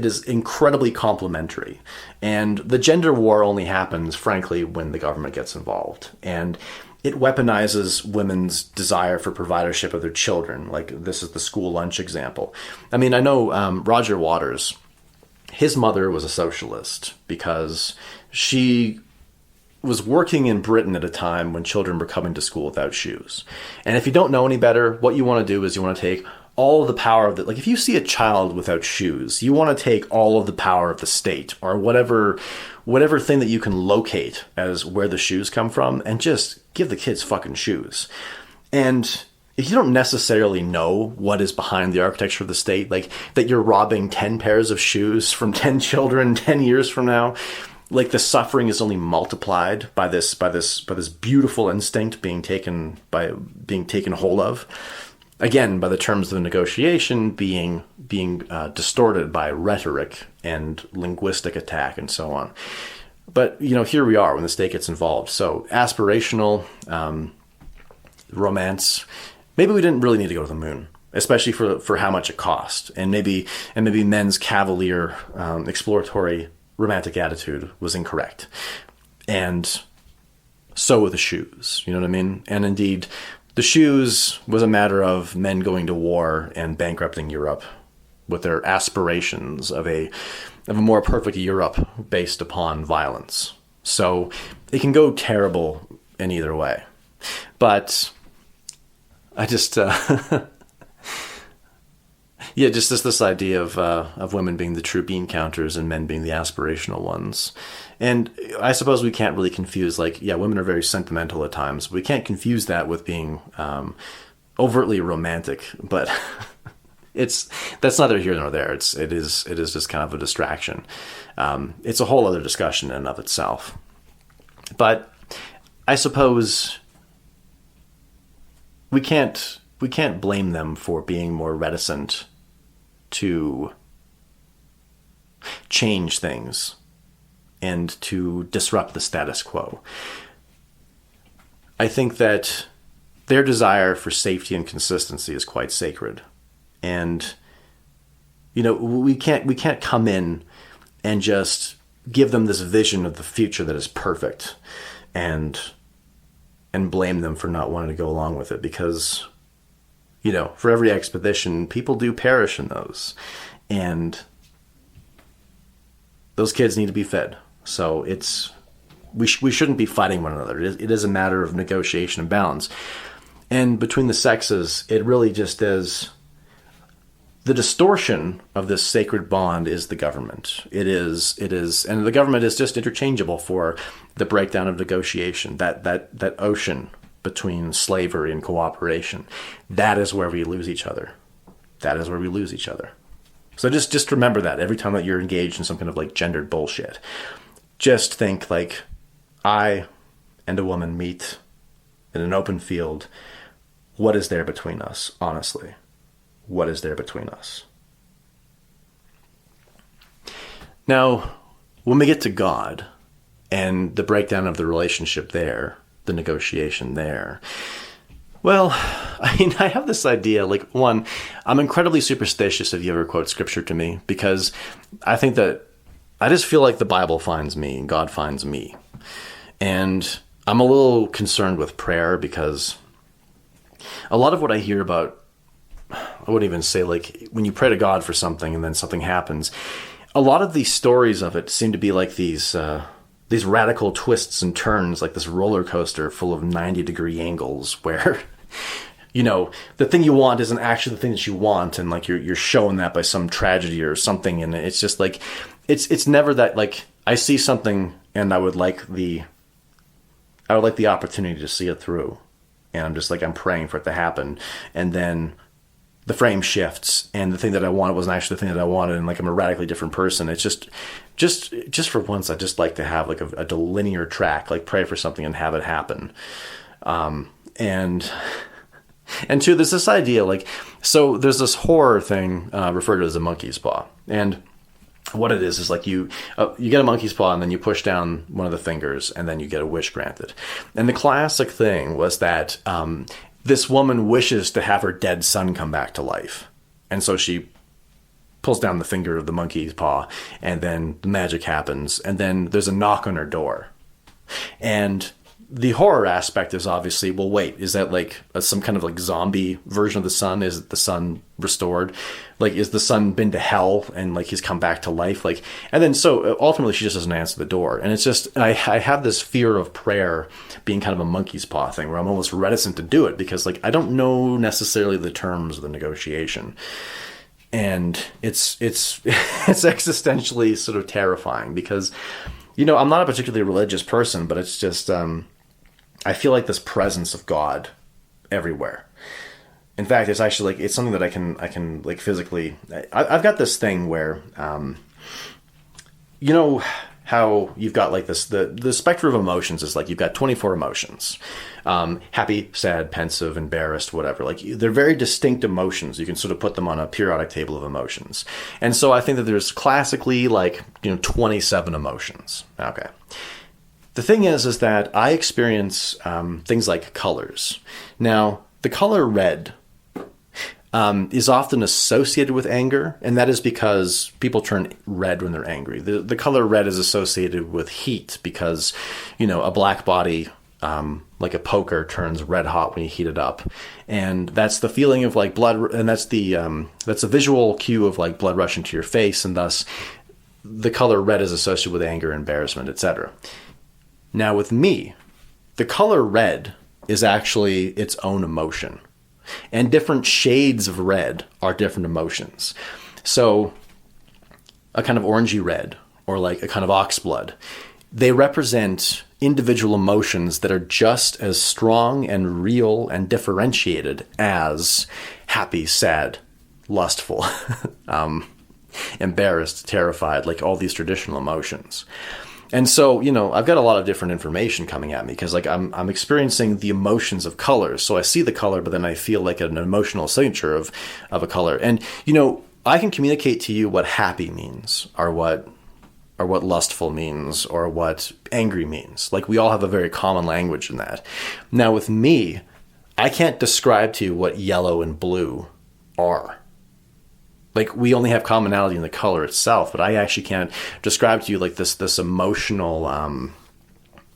Speaker 1: is incredibly complementary. And the gender war only happens, frankly, when the government gets involved. And it weaponizes women's desire for providership of their children. Like, this is the school lunch example. I mean, I know Roger Waters, his mother was a socialist because she was working in Britain at a time when children were coming to school without shoes. And if you don't know any better, what you want to do is you want to take all of the power of the, like if you see a child without shoes, you want to take all of the power of the state or whatever thing that you can locate as where the shoes come from and just give the kids fucking shoes. And if you don't necessarily know what is behind the architecture of the state, like that you're robbing 10 pairs of shoes from 10 children 10 years from now, like the suffering is only multiplied by this beautiful instinct being taken hold of. Again, by the terms of the negotiation being distorted by rhetoric and linguistic attack and so on. But, here we are when the state gets involved. So aspirational romance. Maybe we didn't really need to go to the moon, especially for how much it cost. And maybe men's cavalier, exploratory romantic attitude was incorrect. And so were the shoes, you know what I mean? And indeed, the shoes was a matter of men going to war and bankrupting Europe with their aspirations of a more perfect Europe based upon violence. So it can go terrible in either way. But I just, just this idea of women being the true bean counters and men being the aspirational ones. And I suppose we can't really confuse, women are very sentimental at times. We can't confuse that with being overtly romantic, but that's neither here nor there. It is just kind of a distraction. It's a whole other discussion in and of itself. But I suppose we can't blame them for being more reticent to change things and to disrupt the status quo. I think that their desire for safety and consistency is quite sacred. And, we can't come in and just give them this vision of the future that is perfect and blame them for not wanting to go along with it, because, for every expedition, people do perish in those. And those kids need to be fed. So we shouldn't be fighting one another. It is a matter of negotiation and balance. And between the sexes, it really just is. The distortion of this sacred bond is the government. It is, and the government is just interchangeable for the breakdown of negotiation, that ocean between slavery and cooperation. That is where we lose each other. So just remember that every time that you're engaged in some kind of gendered bullshit. Just think I and a woman meet in an open field. What is there between us, honestly? What is there between us? Now, when we get to God and the breakdown of the relationship there, the negotiation there, well, I have this idea, one, I'm incredibly superstitious if you ever quote scripture to me, because I think that I just feel like the Bible finds me and God finds me. And I'm a little concerned with prayer, because a lot of what I hear about, I wouldn't even say when you pray to God for something and then something happens, a lot of these stories of it seem to be like these radical twists and turns, like this roller coaster full of 90-degree angles where, the thing you want isn't actually the thing that you want. And you're showing that by some tragedy or something. And it's just it's never that I see something and I would like the opportunity to see it through. And I'm just I'm praying for it to happen. And then the frame shifts and the thing that I wanted wasn't actually the thing that I wanted. And I'm a radically different person. It's just for once, I just like to have a linear track, pray for something and have it happen. And two, there's this idea, so there's this horror thing, referred to as a monkey's paw. And what it is you get a monkey's paw and then you push down one of the fingers and then you get a wish granted. And the classic thing was that, this woman wishes to have her dead son come back to life. And so she pulls down the finger of the monkey's paw, and then the magic happens, and then there's a knock on her door. And the horror aspect is obviously, well, wait, is that like some kind of like zombie version of the son? Is the son restored? Like, is the son been to hell and like he's come back to life? Like, and then so ultimately she just doesn't answer the door. And it's just, I have this fear of prayer being kind of a monkey's paw thing where I'm almost reticent to do it because like I don't know necessarily the terms of the negotiation. And it's existentially sort of terrifying because, you know, I'm not a particularly religious person, but it's just, I feel like this presence of God everywhere. In fact, it's actually like, it's something that I can like physically, I've got this thing where, you know how you've got like this, the spectrum of emotions is like, you've got 24 emotions, happy, sad, pensive, embarrassed, whatever. Like they're very distinct emotions. You can sort of put them on a periodic table of emotions. And so I think that there's classically like, you know, 27 emotions. Okay. The thing is that I experience things like colors. Now, the color red is often associated with anger, and that is because people turn red when they're angry. The color red is associated with heat because, you know, a black body, like a poker, turns red hot when you heat it up. And that's the feeling of like blood, and that's a visual cue of like blood rushing to your face, and thus the color red is associated with anger, embarrassment, etc. Now with me, the color red is actually its own emotion. And different shades of red are different emotions. So a kind of orangey red or like a kind of oxblood, they represent individual emotions that are just as strong and real and differentiated as happy, sad, lustful, embarrassed, terrified, like all these traditional emotions. And so, you know, I've got a lot of different information coming at me because like I'm experiencing the emotions of colors. So I see the color, but then I feel like an emotional signature of a color. And, you know, I can communicate to you what happy means or what lustful means or what angry means. Like we all have a very common language in that. Now with me, I can't describe to you what yellow and blue are. Like we only have commonality in the color itself, but I actually can't describe to you like this emotional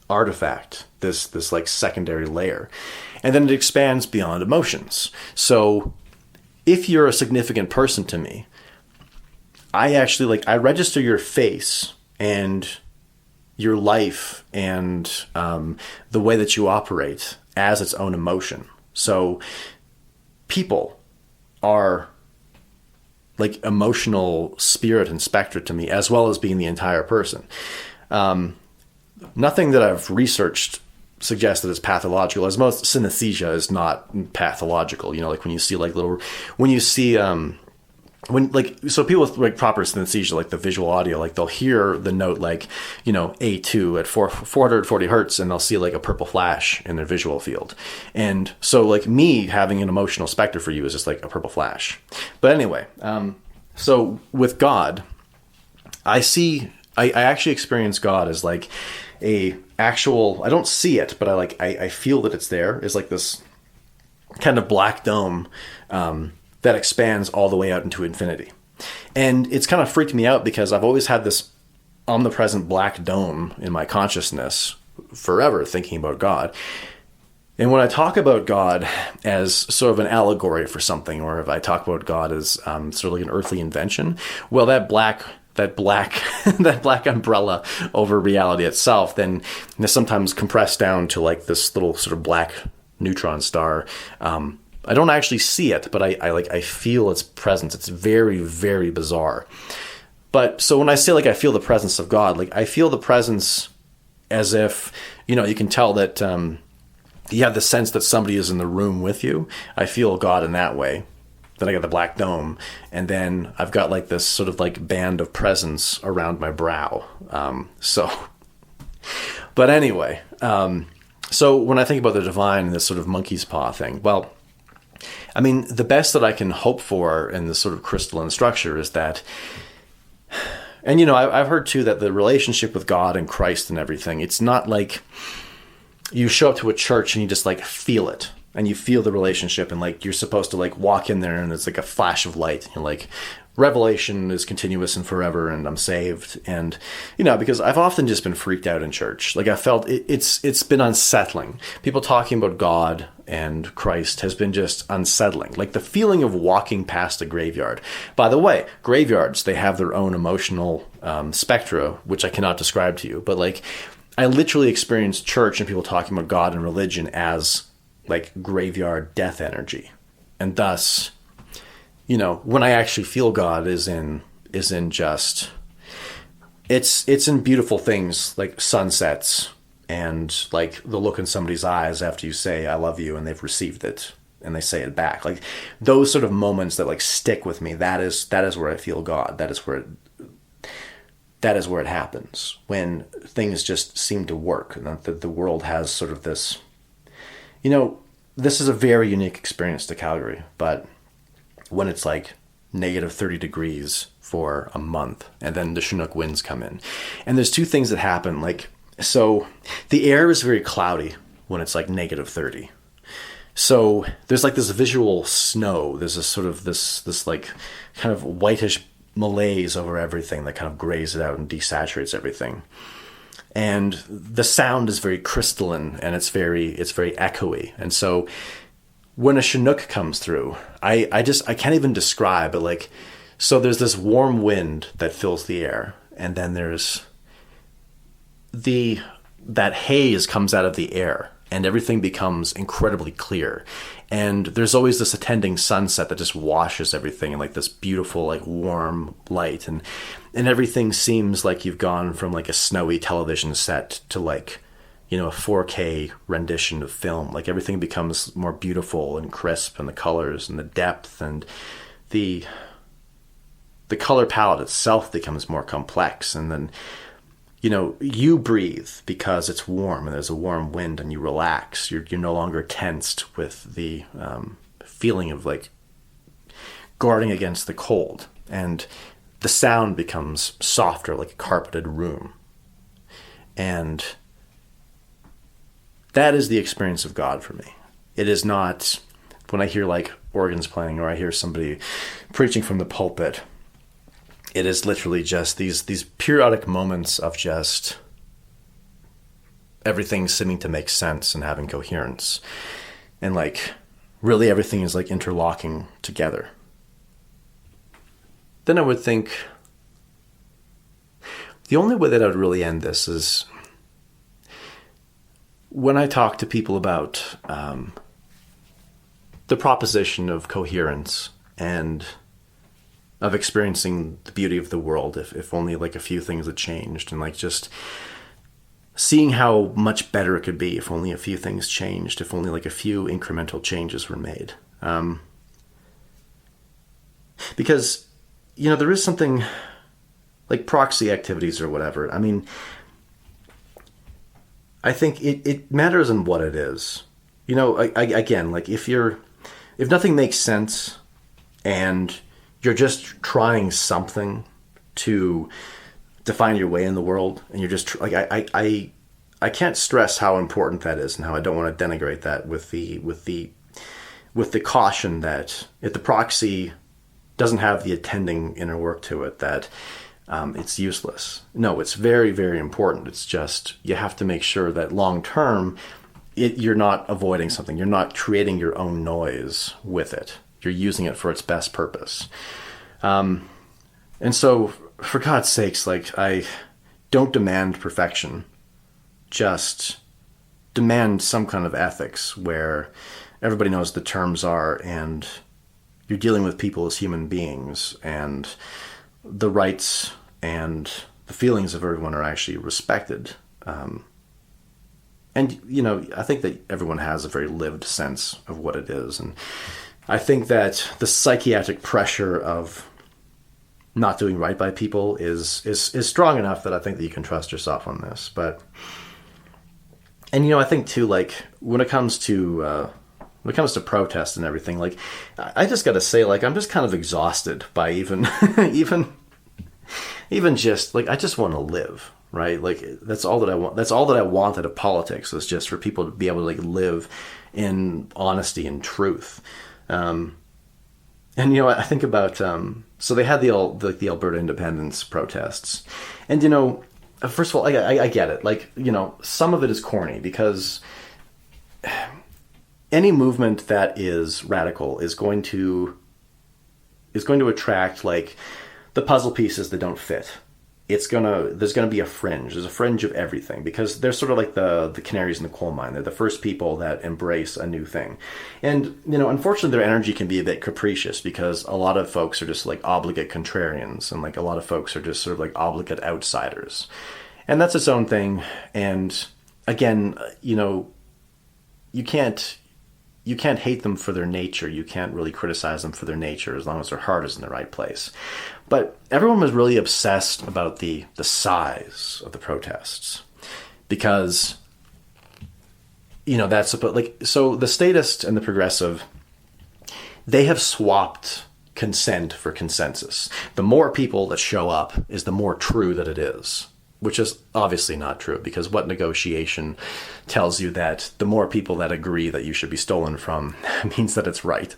Speaker 1: artifact, this like secondary layer. And then it expands beyond emotions. So if you're a significant person to me, I actually I register your face and your life and the way that you operate as its own emotion. So people are like emotional spirit and spectra to me, as well as being the entire person. Nothing that I've researched suggests that it's pathological, as most synesthesia is not pathological. You know, like when you see like so people with like proper synesthesia, like the visual audio, like they'll hear the note like, you know, A2 at 440 hertz, and they'll see like a purple flash in their visual field. And so like me having an emotional specter for you is just like a purple flash. But anyway, so with God, I actually experience God as like a actual, I don't see it, but I feel that it's there. It's like this kind of black dome, that expands all the way out into infinity. And it's kind of freaked me out because I've always had this omnipresent black dome in my consciousness forever thinking about God. And when I talk about God as sort of an allegory for something, or if I talk about God as sort of like an earthly invention, well, that black umbrella over reality itself then is sometimes compressed down to like this little sort of black neutron star. I don't actually see it, but I feel its presence. It's very, very bizarre. But so when I say like I feel the presence of God, like I feel the presence as if, you know, you can tell that you have the sense that somebody is in the room with you. I feel God in that way. Then I got the black dome, and then I've got like this sort of like band of presence around my brow. But anyway, so when I think about the divine and this sort of monkey's paw thing, well, I mean, the best that I can hope for in this sort of crystalline structure is that, and, you know, I've heard too that the relationship with God and Christ and everything, it's not like you show up to a church and you just like feel it and you feel the relationship and like you're supposed to like walk in there and it's like a flash of light and you're like, revelation is continuous and forever, and I'm saved. And, because I've often just been freaked out in church. Like, I felt it's been unsettling. People talking about God and Christ has been just unsettling. Like the feeling of walking past a graveyard. By the way, graveyards, they have their own emotional spectra, which I cannot describe to you. But like, I literally experienced church and people talking about God and religion as like graveyard death energy. And thus, when I actually feel God is in just, it's in beautiful things like sunsets and like the look in somebody's eyes after you say, I love you, and they've received it and they say it back. Like those sort of moments that like stick with me. That is where I feel God. That is where it happens, when things just seem to work, and that the world has sort of this, this is a very unique experience to Calgary, but when it's like negative 30 degrees for a month, and then the Chinook winds come in. And there's two things that happen. Like, so the air is very cloudy when it's like negative 30. So there's like this visual snow. There's this sort of this like kind of whitish malaise over everything that kind of grays it out and desaturates everything. And the sound is very crystalline, and it's very echoey. And so when a Chinook comes through, I can't even describe it. Like, so there's this warm wind that fills the air, and then there's that haze comes out of the air, and everything becomes incredibly clear. And there's always this attending sunset that just washes everything in like this beautiful, like warm light. And everything seems like you've gone from like a snowy television set to like, a 4K rendition of film. Like everything becomes more beautiful and crisp, and the colors and the depth and the color palette itself becomes more complex. And then, you breathe because it's warm and there's a warm wind, and you relax. You're no longer tensed with the feeling of like guarding against the cold, and the sound becomes softer, like a carpeted room. And that is the experience of God for me. It is not when I hear like organs playing, or I hear somebody preaching from the pulpit. It is literally just these periodic moments of just everything seeming to make sense and having coherence. And like really everything is like interlocking together. Then I would think the only way that I would really end this is when I talk to people about the proposition of coherence and of experiencing the beauty of the world, if only like a few things had changed, and like just seeing how much better it could be if only a few things changed, if only like a few incremental changes were made. Because, there is something like proxy activities or whatever. I mean, I think it matters in what it is. Again, like if nothing makes sense and you're just trying something to define your way in the world, and you're just like, I can't stress how important that is, and how I don't want to denigrate that with the caution that if the proxy doesn't have the attending inner work to it, that it's useless. No, it's very, very important. It's just, you have to make sure that long term, you're not avoiding something. You're not creating your own noise with it. You're using it for its best purpose. And so, for God's sakes, like, I don't demand perfection. Just demand some kind of ethics where everybody knows the terms are, and you're dealing with people as human beings, and the rights and the feelings of everyone are actually respected. And, I think that everyone has a very lived sense of what it is. And I think that the psychiatric pressure of not doing right by people is strong enough that I think that you can trust yourself on this. And I think too, like when it comes to protest and everything, like I just got to say, like I'm just kind of exhausted by even just like I just want to live, right? Like that's all that I want. That's all that I want out of politics, is just for people to be able to like live in honesty and truth. And And I think about so they had the Alberta independence protests, and first of all, I get it. Like some of it is corny because any movement that is radical is going to attract like the puzzle pieces that don't fit. There's gonna be a fringe. There's a fringe of everything because they're sort of like the canaries in the coal mine. They're the first people that embrace a new thing, and unfortunately, their energy can be a bit capricious because a lot of folks are just like obligate contrarians, and like a lot of folks are just sort of like obligate outsiders, and that's its own thing. And again, you can't hate them for their nature. You can't really criticize them for their nature as long as their heart is in the right place. But everyone was really obsessed about the size of the protests because, that's so the statist and the progressive, they have swapped consent for consensus. The more people that show up is the more true that it is. Which is obviously not true, because what negotiation tells you that the more people that agree that you should be stolen from means that it's right.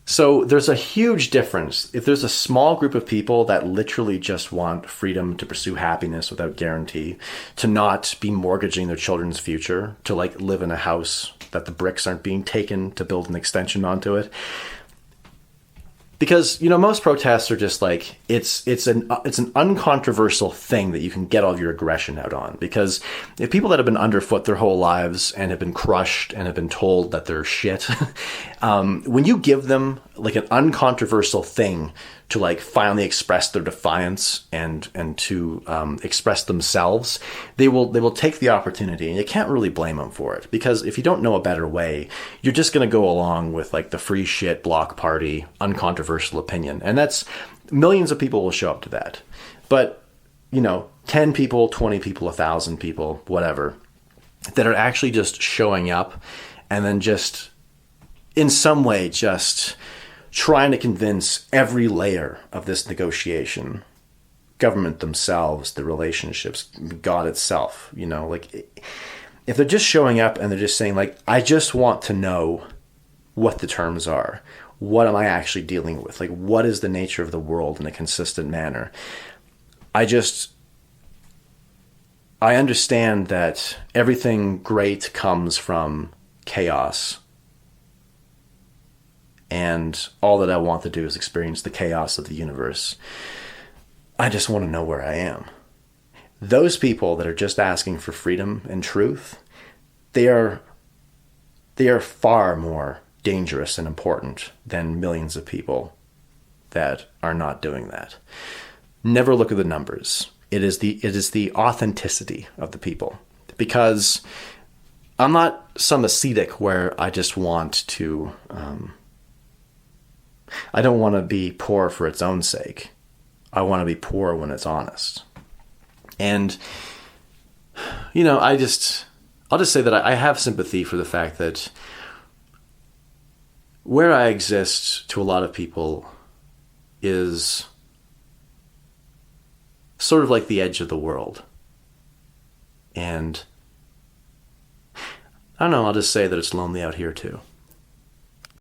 Speaker 1: So there's a huge difference. If there's a small group of people that literally just want freedom to pursue happiness without guarantee, to not be mortgaging their children's future, to like live in a house that the bricks aren't being taken to build an extension onto it. Because, most protests are just like, it's an uncontroversial thing that you can get all of your aggression out on. Because if people that have been underfoot their whole lives and have been crushed and have been told that they're shit, when you give them like an uncontroversial thing to like finally express their defiance and to express themselves, they will take the opportunity, and you can't really blame them for it. Because if you don't know a better way, you're just going to go along with like the free shit block party uncontroversial opinion, and that's millions of people will show up to that. But 10 people, 20 people, 1,000 people, whatever, that are actually just showing up and then just in some way just trying to convince every layer of this negotiation, government themselves, the relationships, God itself, if they're just showing up and they're just saying like, I just want to know what the terms are. What am I actually dealing with? Like, what is the nature of the world in a consistent manner? I understand that everything great comes from chaos. And all that I want to do is experience the chaos of the universe. I just want to know where I am. Those people that are just asking for freedom and truth, they are far more dangerous and important than millions of people that are not doing that. Never look at the numbers. It is the authenticity of the people. Because I'm not some ascetic where I just want to... I don't want to be poor for its own sake. I want to be poor when it's honest. And, I'll just say that I have sympathy for the fact that where I exist to a lot of people is sort of like the edge of the world. And I don't know, I'll just say that it's lonely out here too.